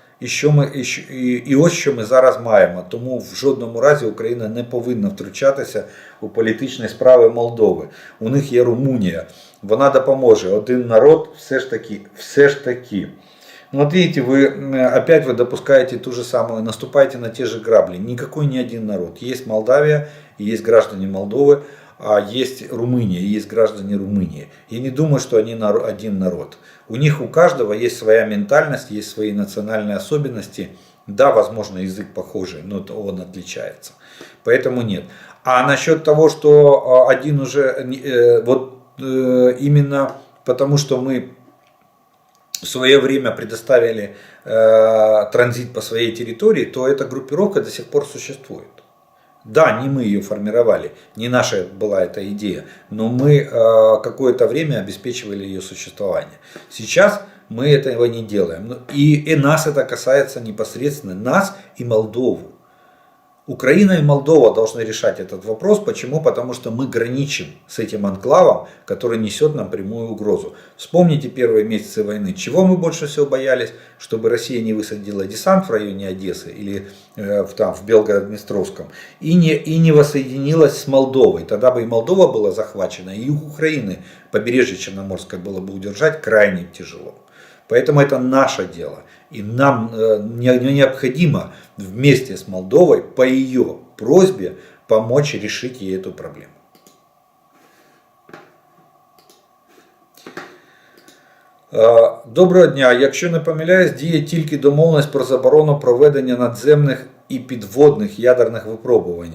і ось що ми зараз маємо. Тому в жодному разі Україна не повинна втручатися у політичні справи Молдови. У них є Румунія. Вона допоможе. Один народ все ж таки. Ну вот видите, опять вы допускаете ту же самую, наступаете на те же грабли. Никакой не один народ. Есть Молдавия, есть граждане Молдовы, а есть Румыния, есть граждане Румынии. Я не думаю, что они один народ. У них у каждого есть своя ментальность, есть свои национальные особенности. Да, возможно, язык похожий, но он отличается. Поэтому нет. А насчет того, что один уже, именно потому что мы в свое время предоставили транзит по своей территории, то эта группировка до сих пор существует. Да, не мы ее формировали, не наша была эта идея, но мы какое-то время обеспечивали ее существование. Сейчас мы этого не делаем. И нас это касается непосредственно, нас и Молдову. Украина и Молдова должны решать этот вопрос. Почему? Потому что мы граничим с этим анклавом, который несет нам прямую угрозу. Вспомните первые месяцы войны. Чего мы больше всего боялись? Чтобы Россия не высадила десант в районе Одессы или в Белгород-Днестровском и не воссоединилась с Молдовой. Тогда бы и Молдова была захвачена, и юг Украины, побережье Черноморское, было бы удержать крайне тяжело. Поэтому это наше дело. И нам необходимо вместе с Молдовой по ее просьбе помочь решить ей эту проблему. Доброго дня. Якщо не помиляюсь, діє тільки домовленість про заборону проведення надземних і підводних ядерних випробувань.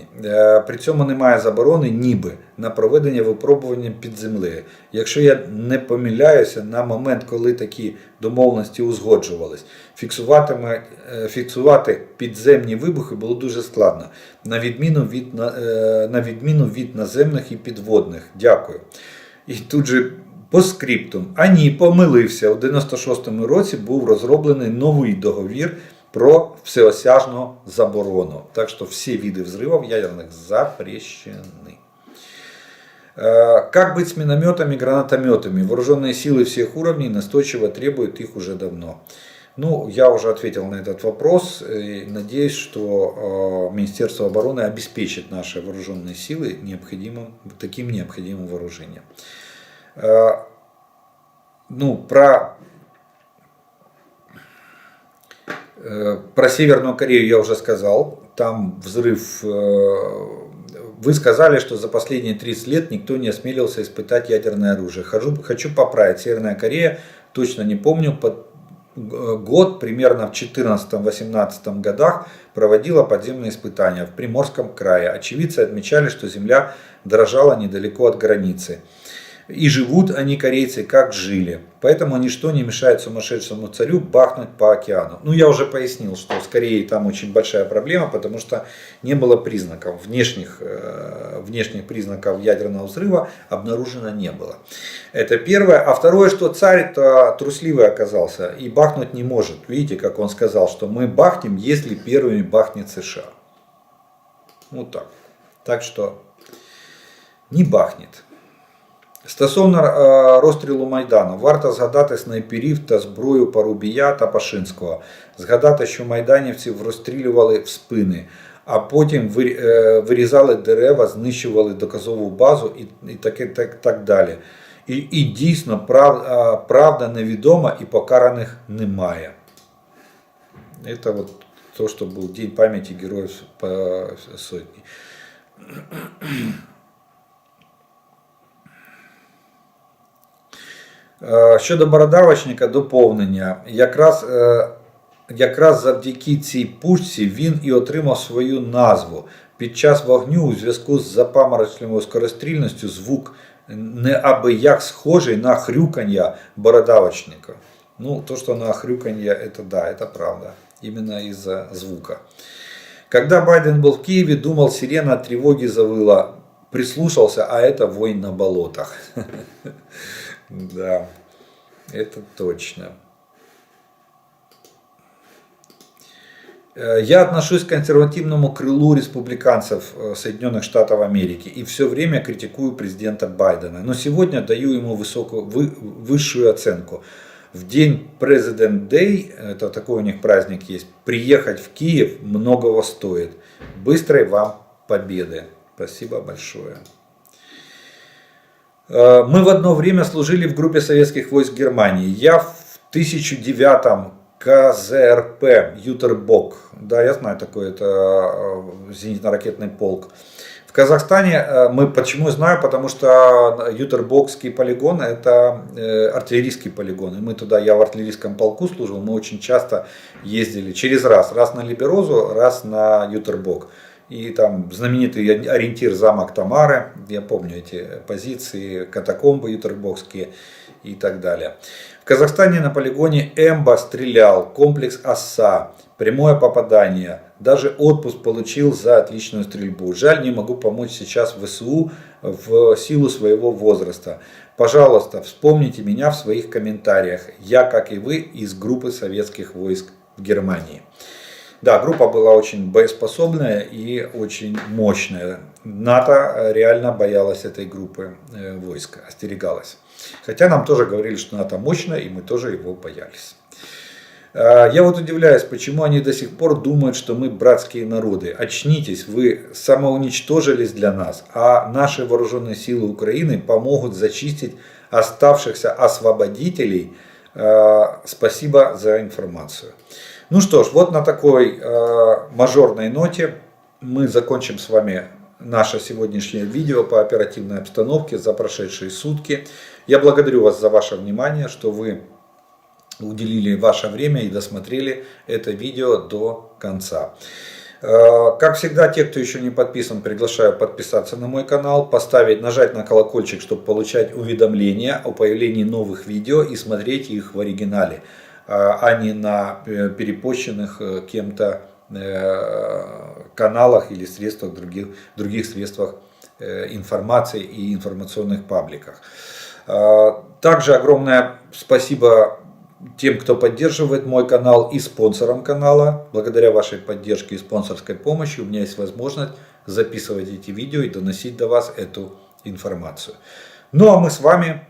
При цьому немає заборони ніби на проведення випробування під землею. Якщо я не помиляюся, на момент, коли такі домовленості узгоджувались, фіксувати підземні вибухи було дуже складно, на відміну від наземних і підводних. Дякую. І тут же по скриптум. А ні, помилився. У 96-му році був розроблений новий договір про всеосяжную заборону. Так что все виды взрывов ядерных запрещены. Как быть с минометами и гранатометами? Вооруженные силы всех уровней настойчиво требуют их уже давно. Ну, я уже ответил на этот вопрос. И надеюсь, что Министерство обороны обеспечит наши вооруженные силы таким необходимым вооружением. Про Северную Корею я уже сказал. Там взрыв. Вы сказали, что за последние 30 лет никто не осмелился испытать ядерное оружие. Хочу поправить. Северная Корея, точно не помню, год примерно в 2014-2018 годах проводила подземные испытания в Приморском крае. Очевидцы отмечали, что земля дрожала недалеко от границы. И живут они, корейцы, как жили. Поэтому ничто не мешает сумасшедшему царю бахнуть по океану. Ну, я уже пояснил, что с Кореей там очень большая проблема, потому что не было признаков, внешних признаков ядерного взрыва обнаружено не было. Это первое. А второе, что царь-то трусливый оказался и бахнуть не может. Видите, как он сказал, что мы бахнем, если первыми бахнет США. Вот так. Так что не бахнет. Стосовно розстрілу Майдану, варто згадати снайперів та зброю Парубія та Пашинського. Згадати, що майданівців розстрілювали в спини, а потім вирізали дерева, знищували доказову базу і так далі. І дійсно правда невідома і покараних немає. Це вот то, що був День пам'яті Героїв Сотні. Щодо бородавочника, доповнення. Якраз якраз завдяки цій пушці він і отримав свою назву. Під час вогню у зв'язку з запаморочливою скорострільністю звук неабияк схожий на хрюканье бородавочника. Ну, то, что на хрюканье, это да, это правда. Именно из-за звука. Когда Байден был в Киеве, думал, сирена тревоги завыла. Прислушался, а это вой на болотах. Да, это точно. Я отношусь к консервативному крылу республиканцев Соединенных Штатов Америки и все время критикую президента Байдена. Но сегодня даю ему высшую оценку. В день President Day, это такой у них праздник есть, приехать в Киев многого стоит. Быстрой вам победы. Спасибо большое. Мы в одно время служили в группе советских войск Германии. Я в 1009 КЗРП Ютербок. Да, я знаю такой, это зенитно-ракетный полк. В Казахстане мы почему знаю, потому что Ютербокский полигон это артиллерийский полигон. И мы туда, я в артиллерийском полку служил, мы очень часто ездили через раз на Либерозу, раз на Ютербок. И там знаменитый ориентир замок Тамары, я помню эти позиции, катакомбы ютербокские и так далее. В Казахстане на полигоне Эмба стрелял, комплекс ОСА, прямое попадание, даже отпуск получил за отличную стрельбу. Жаль, не могу помочь сейчас ВСУ в силу своего возраста. Пожалуйста, вспомните меня в своих комментариях. Я, как и вы, из группы советских войск в Германии. Да, группа была очень боеспособная и очень мощная. НАТО реально боялась этой группы войск, остерегалась. Хотя нам тоже говорили, что НАТО мощное, и мы тоже его боялись. Я вот удивляюсь, почему они до сих пор думают, что мы братские народы. Очнитесь, вы самоуничтожились для нас, а наши вооруженные силы Украины помогут зачистить оставшихся освободителей. Спасибо за информацию. Ну что ж, вот на такой мажорной ноте мы закончим с вами наше сегодняшнее видео по оперативной обстановке за прошедшие сутки. Я благодарю вас за ваше внимание, что вы уделили ваше время и досмотрели это видео до конца. Как всегда, те, кто еще не подписан, приглашаю подписаться на мой канал, нажать на колокольчик, чтобы получать уведомления о появлении новых видео и смотреть их в оригинале, а не на перепощенных кем-то каналах или средствах, других средствах информации и информационных пабликах. Также огромное спасибо тем, кто поддерживает мой канал, и спонсорам канала. Благодаря вашей поддержке и спонсорской помощи у меня есть возможность записывать эти видео и доносить до вас эту інформацію. Ну а ми з вами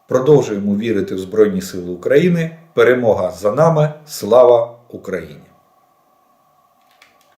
продовжуємо вірити в Збройні Сили України. Перемога за нами. Слава Україні!